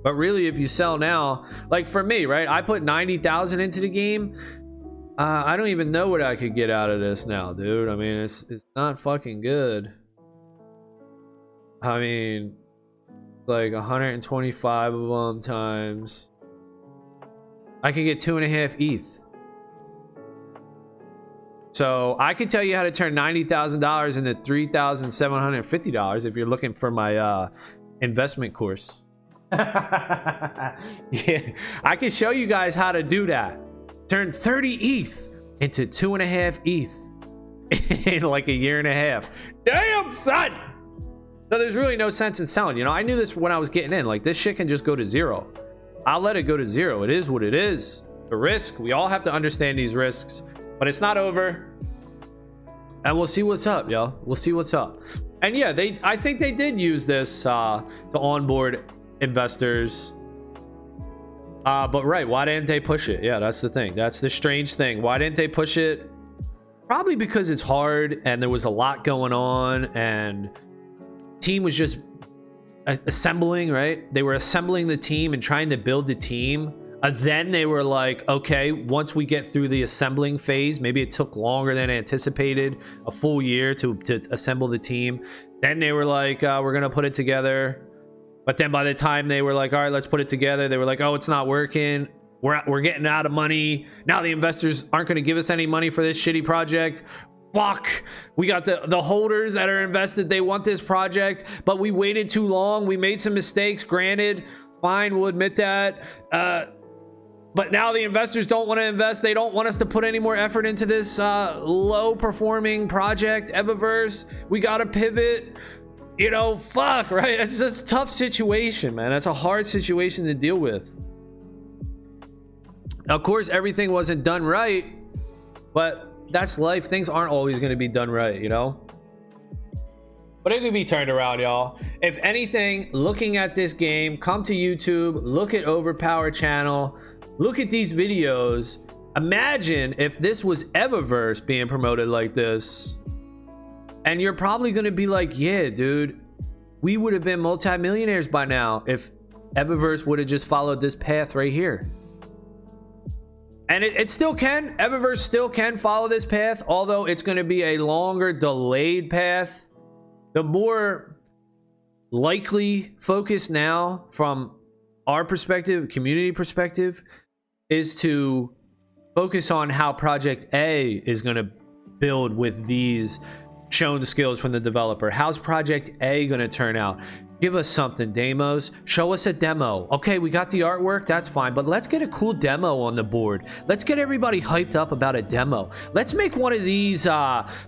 But really, if you sell now, like for me, right? I put 90,000 into the game. I don't even know what I could get out of this now, dude. I mean, it's not fucking good. I mean, like 125 of them times. I could get 2.5 ETH. So I could tell you how to turn $90,000 into $3,750 if you're looking for my investment course. Yeah, I can show you guys how to do that. Turn 30 ETH into 2.5 ETH in like a year and a half. Damn, son! So there's really no sense in selling. You know, I knew this when I was getting in. Like, this shit can just go to zero. I'll let it go to zero. It is what it is. The risk. We all have to understand these risks. But it's not over. And we'll see what's up, y'all. We'll see what's up. And yeah, I think they did use this to onboard investors. But right, why didn't they push it? Yeah, that's the thing. That's the strange thing. Why didn't they push it? Probably because it's hard and there was a lot going on and team was just assembling, right? They were assembling the team and trying to build the team. Then they were like, okay, once we get through the assembling phase, maybe it took longer than anticipated, a full year to assemble the team. Then they were like, we're going to put it together. But then by the time they were like, all right, let's put it together, they were like, oh, it's not working. We're getting out of money. Now the investors aren't going to give us any money for this shitty project. Fuck. We got the holders that are invested. They want this project, but we waited too long. We made some mistakes. Granted, fine, we'll admit that. But now the investors don't want to invest. They don't want us to put any more effort into this low performing project, Eververse. We got to pivot. You know, fuck, right? It's just a tough situation, man. That's a hard situation to deal with. Of course, everything wasn't done right, but that's life. Things aren't always going to be done right, you know? But it could be turned around, y'all. If anything, looking at this game, come to YouTube, look at Overpower channel, look at these videos. Imagine if this was Eververse being promoted like this. And you're probably going to be like, yeah, dude, we would have been multimillionaires by now if Eververse would have just followed this path right here. And it still can. Eververse still can follow this path, although it's going to be a longer, delayed path. The more likely focus now from our perspective, community perspective, is to focus on how Project A is going to build with these shown skills from the developer. How's Project A going to turn out? Give us something, Deimos. Show us a demo. Okay, we got the artwork, that's fine, but let's get a cool demo on the board. Let's get everybody hyped up about a demo. Let's make one of these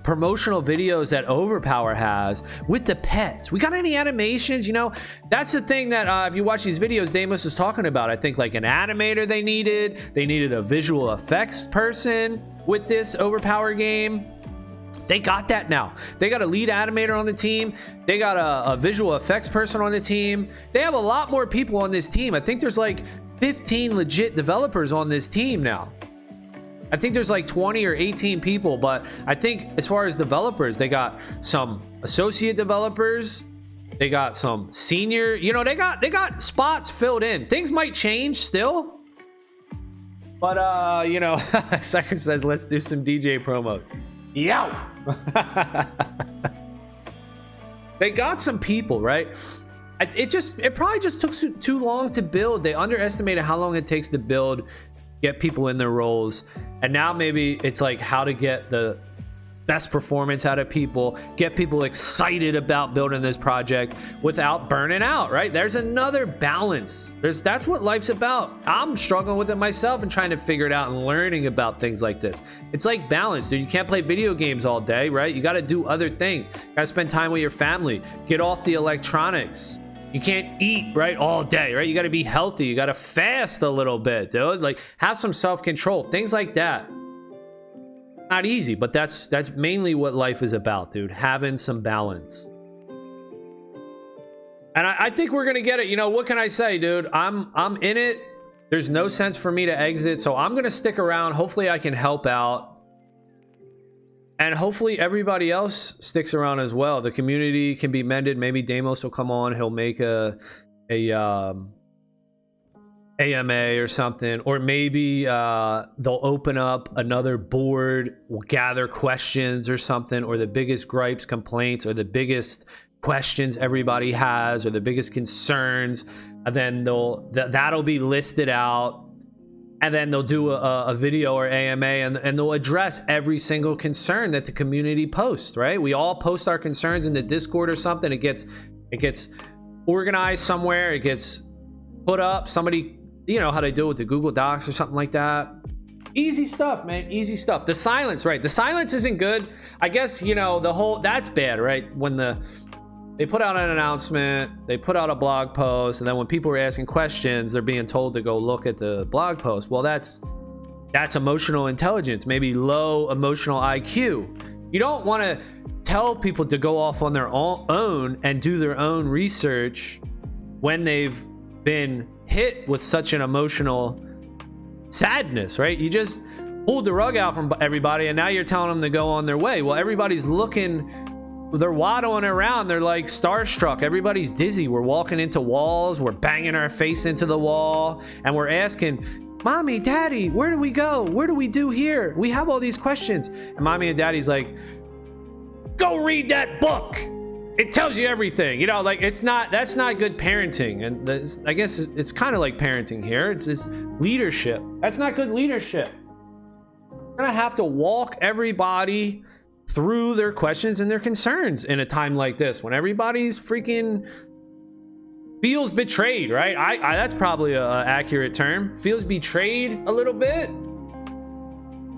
promotional videos that Overpower has with the pets. We got any animations? You know, that's the thing that if you watch these videos, Deimos is talking about. I think like an animator they needed a visual effects person with this Overpower game. They got that now. They got a lead animator on the team. They got a visual effects person on the team. They have a lot more people on this team. I think there's like 15 legit developers on this team now. I think there's like 20 or 18 people, but I think as far as developers, they got some associate developers. They got some senior, you know, they got spots filled in. Things might change still. But you know, Sucker says let's do some DJ promos. Yow. They got some people, right? It probably just took too long to build. They underestimated how long it takes to build, get people in their roles, and now maybe it's like how to get the best performance out of people, get people excited about building this project without burning out, right? There's another balance. That's what life's about. I'm struggling with it myself and trying to figure it out and learning about things like this. It's like balance, dude. You can't play video games all day, right? You got to do other things. You got to spend time with your family. Get off the electronics. You can't eat, right, all day, right? You got to be healthy. You got to fast a little bit, dude. Like, have some self-control. Things like that. Not easy, but that's mainly what life is about, dude. Having some balance. And I think we're gonna get it. You know, what can I say, dude? I'm in it. There's no sense for me to exit, so I'm gonna stick around. Hopefully I can help out, and hopefully everybody else sticks around as well. The community can be mended. Maybe Deimos will come on. He'll make a AMA or something, or maybe they'll open up another board, we'll gather questions or something, or the biggest gripes, complaints, or the biggest questions everybody has, or the biggest concerns, and then that'll be listed out, and then they'll do a video or AMA, and they'll address every single concern that the community posts, right? We all post our concerns in the Discord or something. It gets organized somewhere, it gets put up. Somebody, you know how they do it with the Google Docs or something like that. Easy stuff, man. Easy stuff. The silence, right? The silence isn't good. I guess, you know, that's bad, right? When they put out an announcement, they put out a blog post, and then when people are asking questions, they're being told to go look at the blog post. Well, that's emotional intelligence, maybe low emotional IQ. You don't want to tell people to go off on their own and do their own research when they've been hit with such an emotional sadness, right? You just pulled the rug out from everybody, and now you're telling them to go on their way. Well, everybody's looking, they're waddling around, they're like starstruck, everybody's dizzy. We're walking into walls, we're banging our face into the wall, and we're asking, Mommy, Daddy, where do we go? What do we do here? We have all these questions. And Mommy and Daddy's like, go read that book. it tells you everything, you know, like that's not good parenting. And I guess it's kind of like parenting here. It's leadership. That's not good leadership. You're gonna have to walk everybody through their questions and their concerns in a time like this when everybody's freaking feels betrayed, right? I that's probably a accurate term. Feels betrayed a little bit.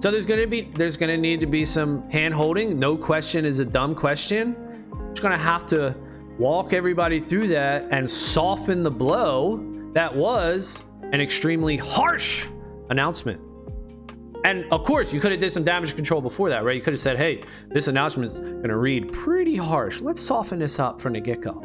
So there's gonna need to be some hand holding. No question is a dumb question. Just gonna have to walk everybody through that and soften the blow that was an extremely harsh announcement. And of course, you could have did some damage control before that, right? You could have said, hey, this announcement is gonna read pretty harsh. Let's soften this up from the get-go.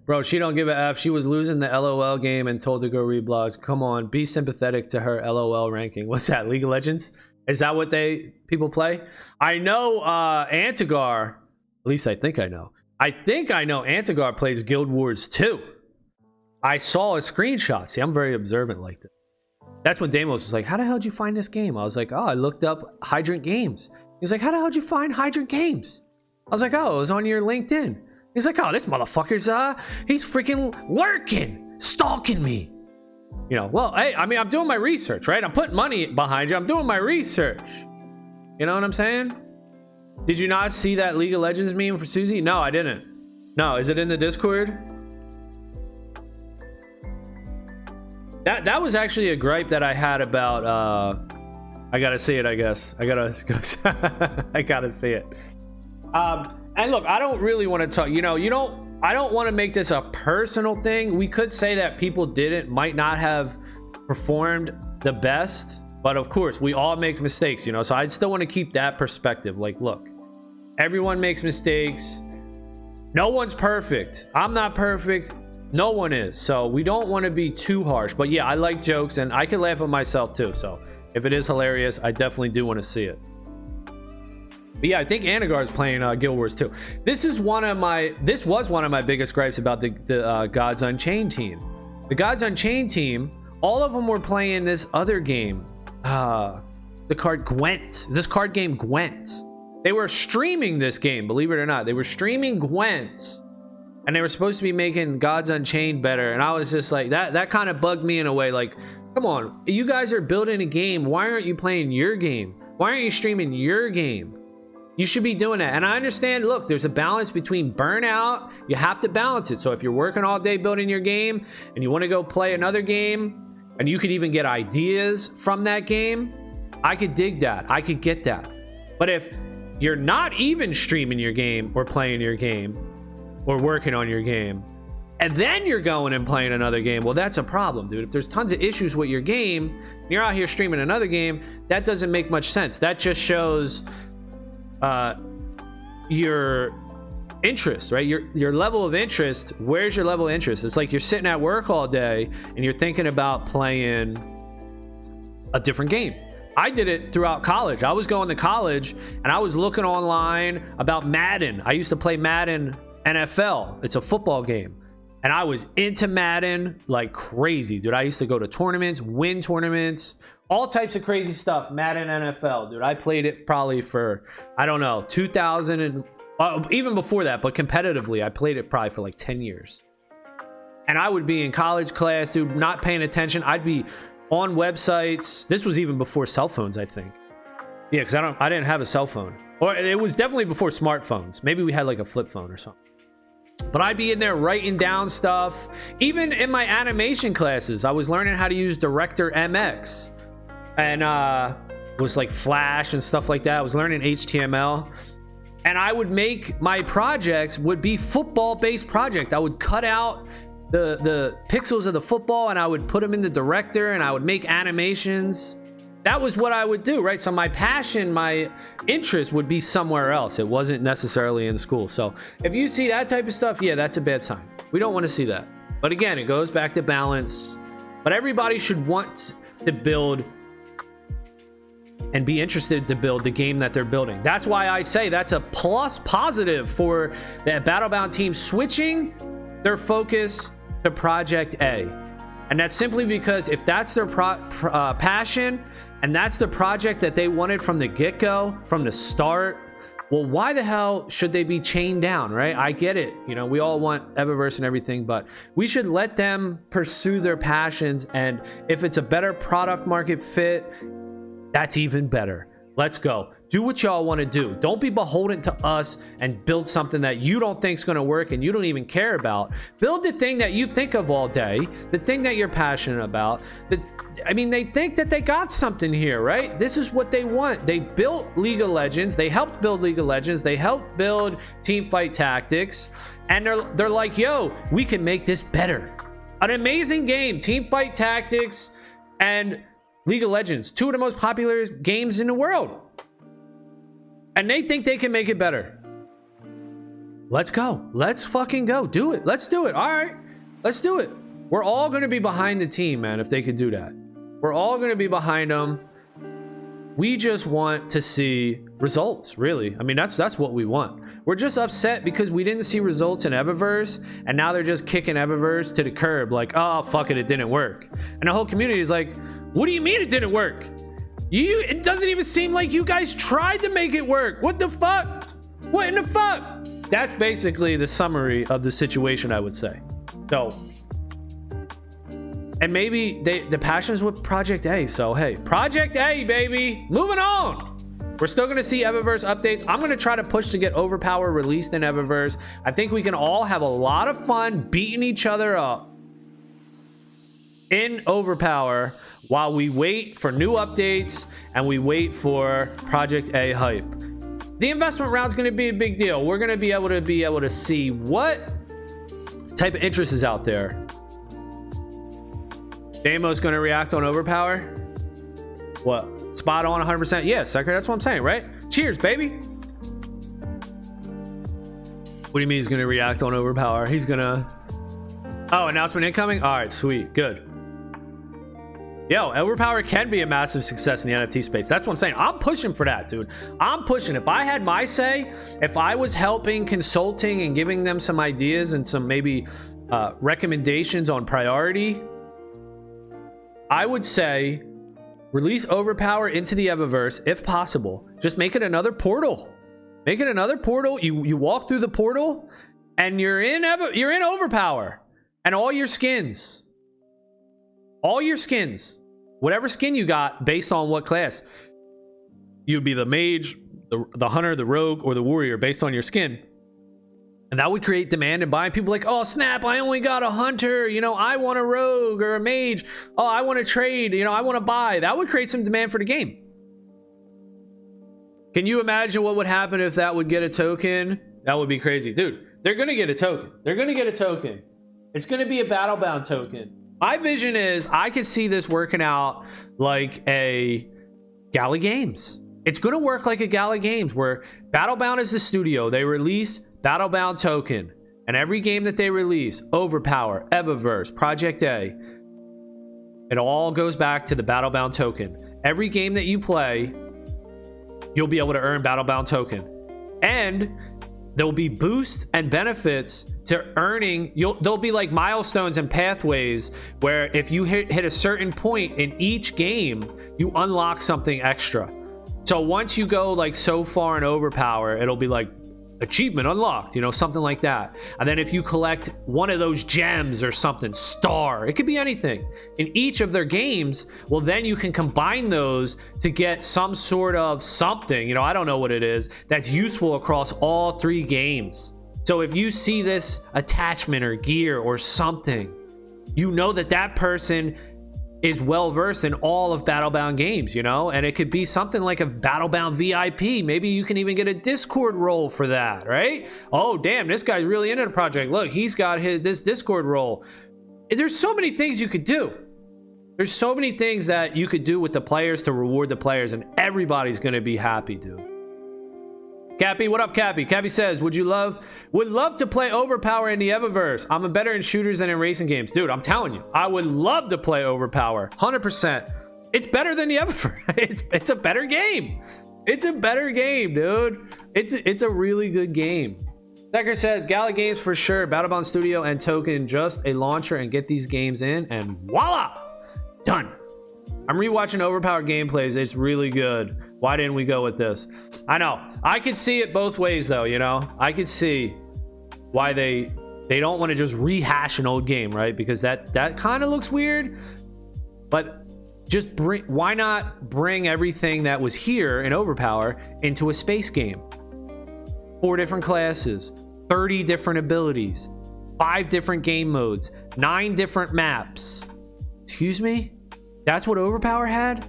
Bro, she don't give a F. She was losing the LOL game and told to go read blogs. Come on, be sympathetic to her LOL ranking. What's that, League of Legends? Is that what people play? I know Antigar, at least I think I know. I think I know Antigar plays Guild Wars 2. I saw a screenshot. See, I'm very observant like that. That's when Deimos was like, how the hell did you find this game? I was like, oh, I looked up Hydrant Games. He was like, how the hell did you find Hydrant Games? I was like, oh, it was on your LinkedIn. He's like, oh, this motherfucker's he's freaking lurking, stalking me. You know, well, hey, I mean, I'm doing my research, right? I'm putting money behind you. I'm doing my research. You know what I'm saying? Did you not see that League of Legends meme for Susie? No, I didn't. No, is it in the Discord? That was actually a gripe that I had about I gotta see it, I guess. I gotta see it. And look, I don't really want to talk, I don't want to make this a personal thing. We could say that people might not have performed the best, but of course we all make mistakes, so I still want to keep that perspective. Like, look, everyone makes mistakes. No one's perfect. I'm not perfect. No one is. So we don't want to be too harsh, but yeah, I like jokes and I can laugh at myself too. So if it is hilarious, I definitely do want to see it. But yeah, I think Anagar is playing Guild Wars 2. This was one of my biggest gripes about the Gods Unchained team. The Gods Unchained team, all of them were playing this other game. The card Gwent. This card game Gwent. They were streaming this game, believe it or not. They were streaming Gwent. And they were supposed to be making Gods Unchained better. And I was just like, that kind of bugged me in a way. Like, come on, you guys are building a game. Why aren't you playing your game? Why aren't you streaming your game? You should be doing that. And I understand, look, there's a balance between burnout. You have to balance it. So if you're working all day building your game and you want to go play another game and you could even get ideas from that game, I could dig that. I could get that. But if you're not even streaming your game or playing your game or working on your game, and then you're going and playing another game, well, that's a problem, dude. If there's tons of issues with your game, and you're out here streaming another game, that doesn't make much sense. That just shows your interest, right? Your level of interest. Where's your level of interest? It's like you're sitting at work all day and you're thinking about playing a different game. I did it throughout college. I was going to college and I was looking online about Madden. I used to play Madden NFL. It's a football game. And I was into Madden like crazy, dude. I used to go to tournaments, win tournaments, all types of crazy stuff. Madden NFL, dude. I played it probably for, I don't know, 2000 and even before that, but competitively, I played it probably for like 10 years. And I would be in college class, dude, not paying attention. I'd be on websites. This was even before cell phones, I think. Yeah, because I didn't have a cell phone. Or it was definitely before smartphones. Maybe we had like a flip phone or something. But I'd be in there writing down stuff. Even in my animation classes, I was learning how to use Director MX. And was like Flash and stuff like that. I was learning HTML. And I would make my projects would be football-based project. I would cut out the pixels of the football and I would put them in the Director and I would make animations. That was what I would do, right? So my passion, my interest would be somewhere else. It wasn't necessarily in school. So if you see that type of stuff, yeah, that's a bad sign. We don't want to see that. But again, it goes back to balance. But everybody should want to build and be interested to build the game that they're building. That's why I say that's a positive for that Battlebound team switching their focus to Project A. And that's simply because if that's their passion and that's the project that they wanted from the get-go, from the start, well, why the hell should they be chained down, right? I get it. You know, we all want Eververse and everything, but we should let them pursue their passions. And if it's a better product market fit, that's even better. Let's go. Do what y'all want to do. Don't be beholden to us and build something that you don't think is going to work and you don't even care about. Build the thing that you think of all day, the thing that you're passionate about. I mean, they think that they got something here, right? This is what they want. They built League of Legends. They helped build League of Legends. They helped build Teamfight Tactics. And they're like, yo, we can make this better. An amazing game. Teamfight Tactics and League of Legends, two of the most popular games in the world. And they think they can make it better. Let's go. Let's fucking go. Do it. Let's do it. All right. Let's do it. We're all going to be behind the team, man, if they could do that. We're all going to be behind them. We just want to see results, really. I mean, that's what we want. We're just upset because we didn't see results in Eververse, and now they're just kicking Eververse to the curb like, oh, fuck it, it didn't work. And the whole community is like, what do you mean it didn't work? It doesn't even seem like you guys tried to make it work. What the fuck? What in the fuck? That's basically the summary of the situation, I would say. So, and maybe the passion is with Project A. So, hey, Project A, baby. Moving on. We're still going to see Eververse updates. I'm going to try to push to get Overpower released in Eververse. I think we can all have a lot of fun beating each other up in Overpower while we wait for new updates and we wait for Project A hype. The investment round is going to be a big deal. We're going to be able to see what type of interest is out there. Damo's going to react on Overpower. What? Spot on 100%? Yeah, sucker. That's what I'm saying, right? Cheers, baby. What do you mean he's going to react on Overpower? He's going to... Oh, announcement incoming? All right, sweet. Good. Yo, Overpower can be a massive success in the NFT space. That's what I'm saying. I'm pushing for that, dude. I'm pushing. If I had my say, if I was helping, consulting, and giving them some ideas and some maybe recommendations on priority, I would say release Overpower into the Eververse if possible. Just make it another portal. Make it another portal. You walk through the portal and you're in Overpower, and all your skins, whatever skin you got based on what class, you'd be the mage, the hunter, the rogue, or the warrior based on your skin. And that would create demand and buying. People like, oh snap, I only got a hunter, you know, I want a rogue or a mage. Oh, I want to trade, you know, I want to buy. That would create some demand for the game. Can you imagine what would happen if that would get a token? That would be crazy. Dude, they're going to get a token. They're going to get a token. It's going to be a battle-bound token. My vision is I could see this working out like a Gala Games. It's going to work like a Gala Games where Battlebound is the studio. They release Battlebound token. And every game that they release, Overpower, Eververse, Project A, it all goes back to the Battlebound token. Every game that you play, you'll be able to earn Battlebound token. And there will be boosts and benefits to earning. There'll be like milestones and pathways where if you hit a certain point in each game, you unlock something extra. So once you go like so far in Overpower, it'll be like achievement unlocked, you know, something like that. And then if you collect one of those gems or something, star, it could be anything in each of their games, well then you can combine those to get some sort of something, you know, I don't know what it is, that's useful across all three games. So if you see this attachment or gear or something, you know that that person is well versed in all of Battlebound games, you know, and it could be something like a Battlebound VIP. Maybe you can even get a Discord role for that, right? Oh, damn, this guy's really into the project. Look, he's got this Discord role. There's so many things you could do. There's so many things that you could do with the players to reward the players, and everybody's going to be happy, dude. Cappy, what up, Cappy? Cappy says, would love to play Overpower in the Eververse. I'm a better in shooters than in racing games. Dude, I'm telling you, I would love to play Overpower. 100%. It's better than the Eververse. It's a better game. It's a better game, dude. It's a really good game. Decker says Gala Games for sure. Battlebound Studio and Token, just a launcher and get these games in, and voila, done. I'm rewatching Overpowered gameplays. It's really good. Why didn't we go with this? I know. I could see it both ways though, you know. I could see why they don't want to just rehash an old game, right? Because that kind of looks weird. But just why not bring everything that was here in Overpower into a space game? 4 different classes, 30 different abilities, 5 different game modes, 9 different maps. Excuse me? That's what Overpower had?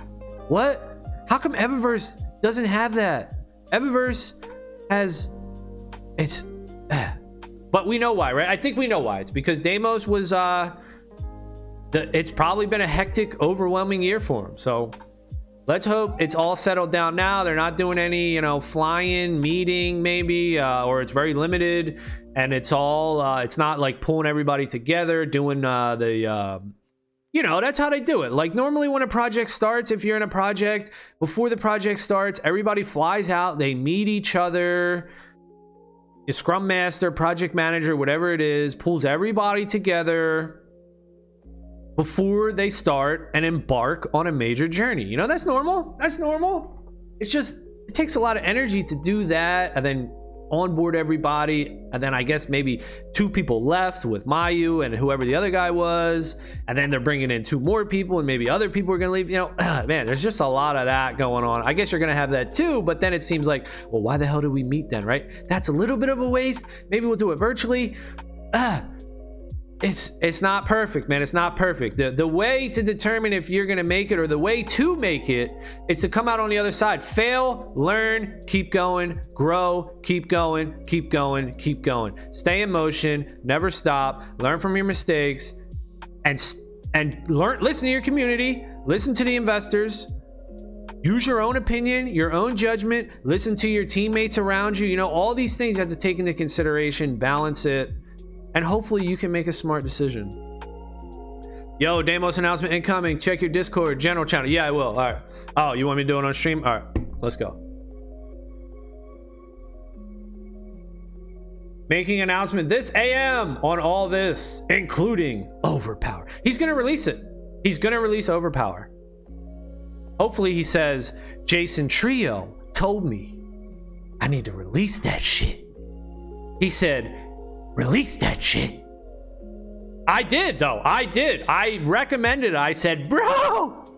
What? How come Eververse doesn't have that? Eververse has... It's... But we know why, right? I think we know why. It's because Deimos was... It's probably been a hectic, overwhelming year for him. So let's hope it's all settled down now. They're not doing any, you know, fly-in meeting maybe, or it's very limited. And it's all... it's not like pulling everybody together, doing you know, that's how they do it. Like normally when a project starts, if you're in a project, before the project starts, everybody flies out, they meet each other. Your scrum master, project manager, whatever it is, pulls everybody together before they start and embark on a major journey. You know, that's normal. That's normal. It's just, it takes a lot of energy to do that and then onboard everybody, and then I guess maybe 2 people left with Mayu and whoever the other guy was, and then they're bringing in 2 more people and maybe other people are gonna leave. You know, man, there's just a lot of that going on. I guess you're gonna have that too, but then it seems like, well, why the hell did we meet then, right? That's a little bit of a waste. Maybe we'll do it virtually. It's not perfect, man. It's not perfect. The way to determine if you're gonna make it, or the way to make it, is to come out on the other side. Fail, learn, keep going, grow, keep going, keep going, keep going. Stay in motion, never stop, learn from your mistakes, and learn. Listen to your community, listen to the investors, use your own opinion, your own judgment, listen to your teammates around you. You know, all these things you have to take into consideration, balance it. And hopefully you can make a smart decision. Yo, Deimos announcement incoming. Check your Discord general channel. Yeah, I will. All right. Oh, you want me to do it on stream? All right, let's go. Making announcement this AM on all this, including Overpower. He's gonna release it. He's gonna release Overpower. Hopefully he says, Jason Trio told me I need to release that shit. He said, release that shit. I did though. I did. I recommended it. I said, bro,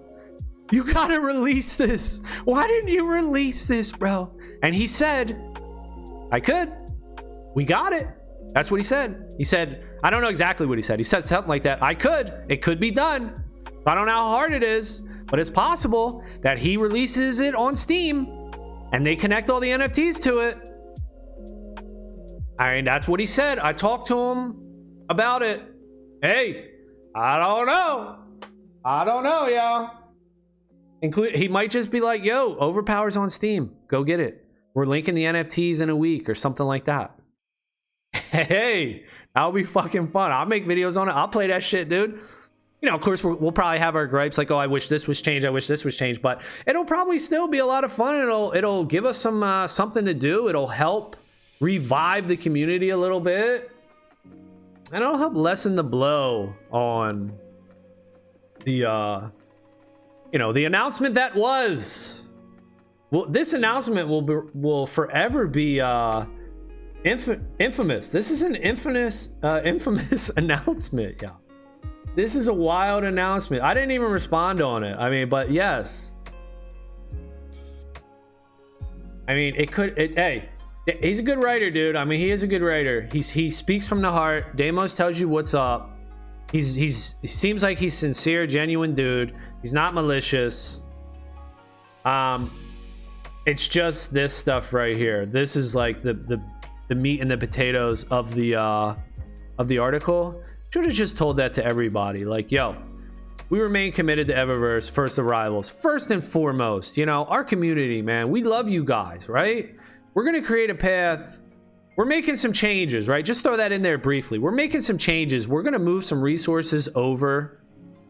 you gotta release this. Why didn't you release this, bro? And he said, I could. We got it. That's what he said. He said, I don't know exactly what he said. He said something like that. I could. It could be done. I don't know how hard it is, but it's possible that he releases it on Steam and they connect all the NFTs to it. I mean, that's what he said. I talked to him about it. Hey, I don't know, y'all. He might just be like, yo, Overpower's on Steam. Go get it. We're linking the NFTs in a week or something like that. Hey, that'll be fucking fun. I'll make videos on it. I'll play that shit, dude. You know, of course, we'll probably have our gripes like, oh, I wish this was changed. I wish this was changed. But it'll probably still be a lot of fun. It'll give us some something to do. It'll help revive the community a little bit, and it'll help lessen the blow on the you know, the announcement that was. Well, this announcement will forever be infamous. This is an infamous announcement. Yeah, this is a wild announcement. I didn't even respond on it. I mean, but yes, I mean, hey, he's a good writer, dude. I mean, he is a good writer. He speaks from the heart. Deimos tells you what's up. He seems like he's sincere, genuine dude. He's not malicious. It's just this stuff right here. This is like the meat and the potatoes of the article. Should have just told that to everybody. Like, yo, we remain committed to Eververse First Arrivals. First and foremost, you know, our community, man. We love you guys, right? We're going to create a path. We're making some changes, right? Just throw that in there briefly. We're making some changes. We're going to move some resources over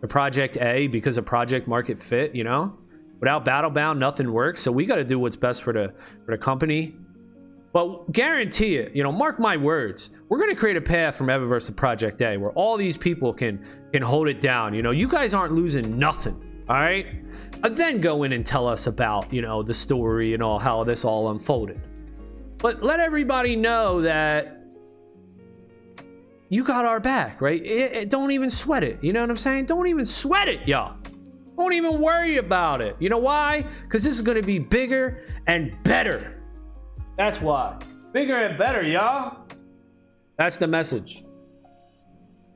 to Project A because of project market fit, you know? Without Battlebound, nothing works. So we got to do what's best for the company. But guarantee it, you know, mark my words, we're going to create a path from Eververse to Project A where all these people can hold it down. You know, you guys aren't losing nothing. All right. And then go in and tell us about, you know, the story and all, how this all unfolded. But let everybody know that you got our back, right? Don't even sweat it. You know what I'm saying? Don't even sweat it, y'all. Don't even worry about it. You know why? Because this is going to be bigger and better. That's why. Bigger and better, y'all. That's the message.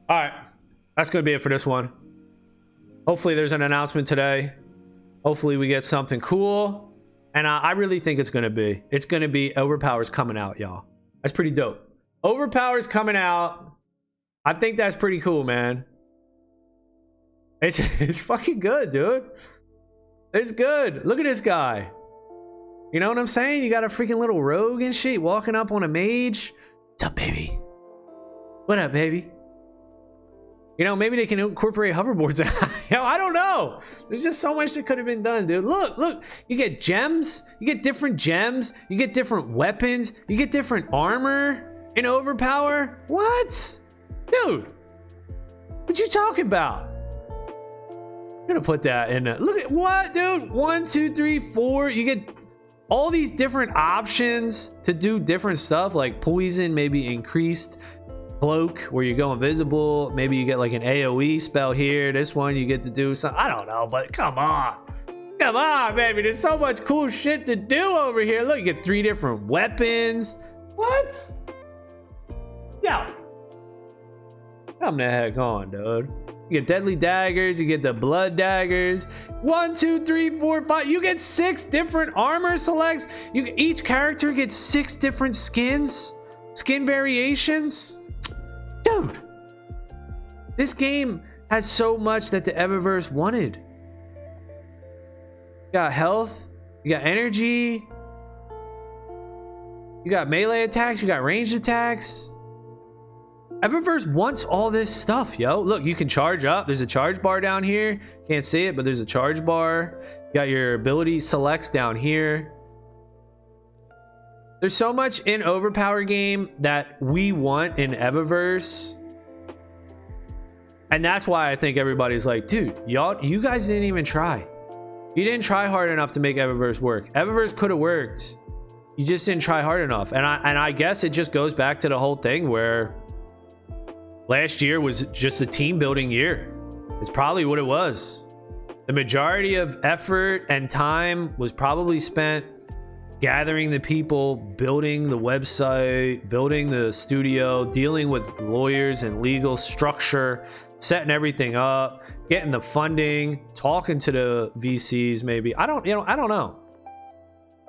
All right. That's going to be it for this one. Hopefully there's an announcement today. Hopefully we get something cool. And I really think it's going to be Overpower's coming out, y'all. That's pretty dope. Overpower's coming out. I think that's pretty cool, man. It's fucking good, dude. It's good. Look at this guy. You know what I'm saying? You got a freaking little rogue and shit walking up on a mage. What's up, baby? What up, baby? You know, maybe they can incorporate hoverboards. You know, I don't know. There's just so much that could have been done, dude. Look. You get gems. You get different gems. You get different weapons. You get different armor in Overpower. What? Dude. What you talking about? I'm gonna put that in. Look at what, dude? 1, 2, 3, 4. You get all these different options to do different stuff, like poison, maybe increased cloak where you go invisible. Maybe you get like an AoE spell here. This one you get to do something. I don't know, but come on, baby. There's so much cool shit to do over here. Look, you get 3 different weapons. What? Yeah. Come the heck on, dude. You get deadly daggers. You get the blood daggers. 1, 2, 3, 4, 5. You get 6 different armor selects. Each character gets 6 different skins, skin variations. Dude, this game has so much that the Eververse wanted. You got health. You got energy. You got melee attacks. You got ranged attacks. Eververse wants all this stuff, yo. Look, you can charge up. There's a charge bar down here. Can't see it, but there's a charge bar. You got your ability selects down here. There's so much in Overpower game that we want in Eververse. And that's why I think everybody's like, dude, you guys didn't even try. You didn't try hard enough to make Eververse work. Eververse could have worked. You just didn't try hard enough. And I guess it just goes back to the whole thing where last year was just a team building year. It's probably what it was. The majority of effort and time was probably spent gathering the people, building the website, building the studio, dealing with lawyers and legal structure, setting everything up, getting the funding, talking to the VCs maybe. I don't know.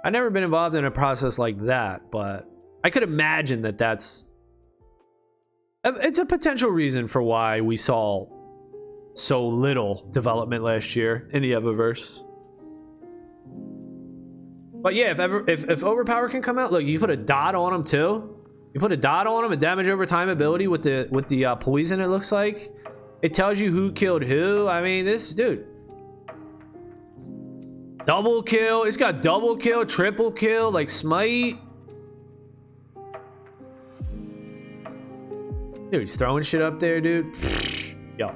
I've never been involved in a process like that, but I could imagine that it's a potential reason for why we saw so little development last year in the Eververse. But yeah, if Overpower can come out, look, you put a dot on them too. You put a dot on them, a damage over time ability with the poison. It looks like it tells you who killed who. I mean, this dude, double kill. It's got double kill, triple kill, like smite. Dude, he's throwing shit up there, dude. Yo,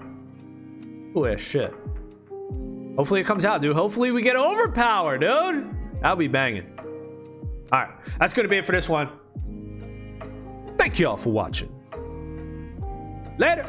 cool ass shit. Hopefully it comes out, dude. Hopefully we get Overpower, dude. I'll be banging. All right, that's gonna be it for this one. Thank y'all for watching. Later.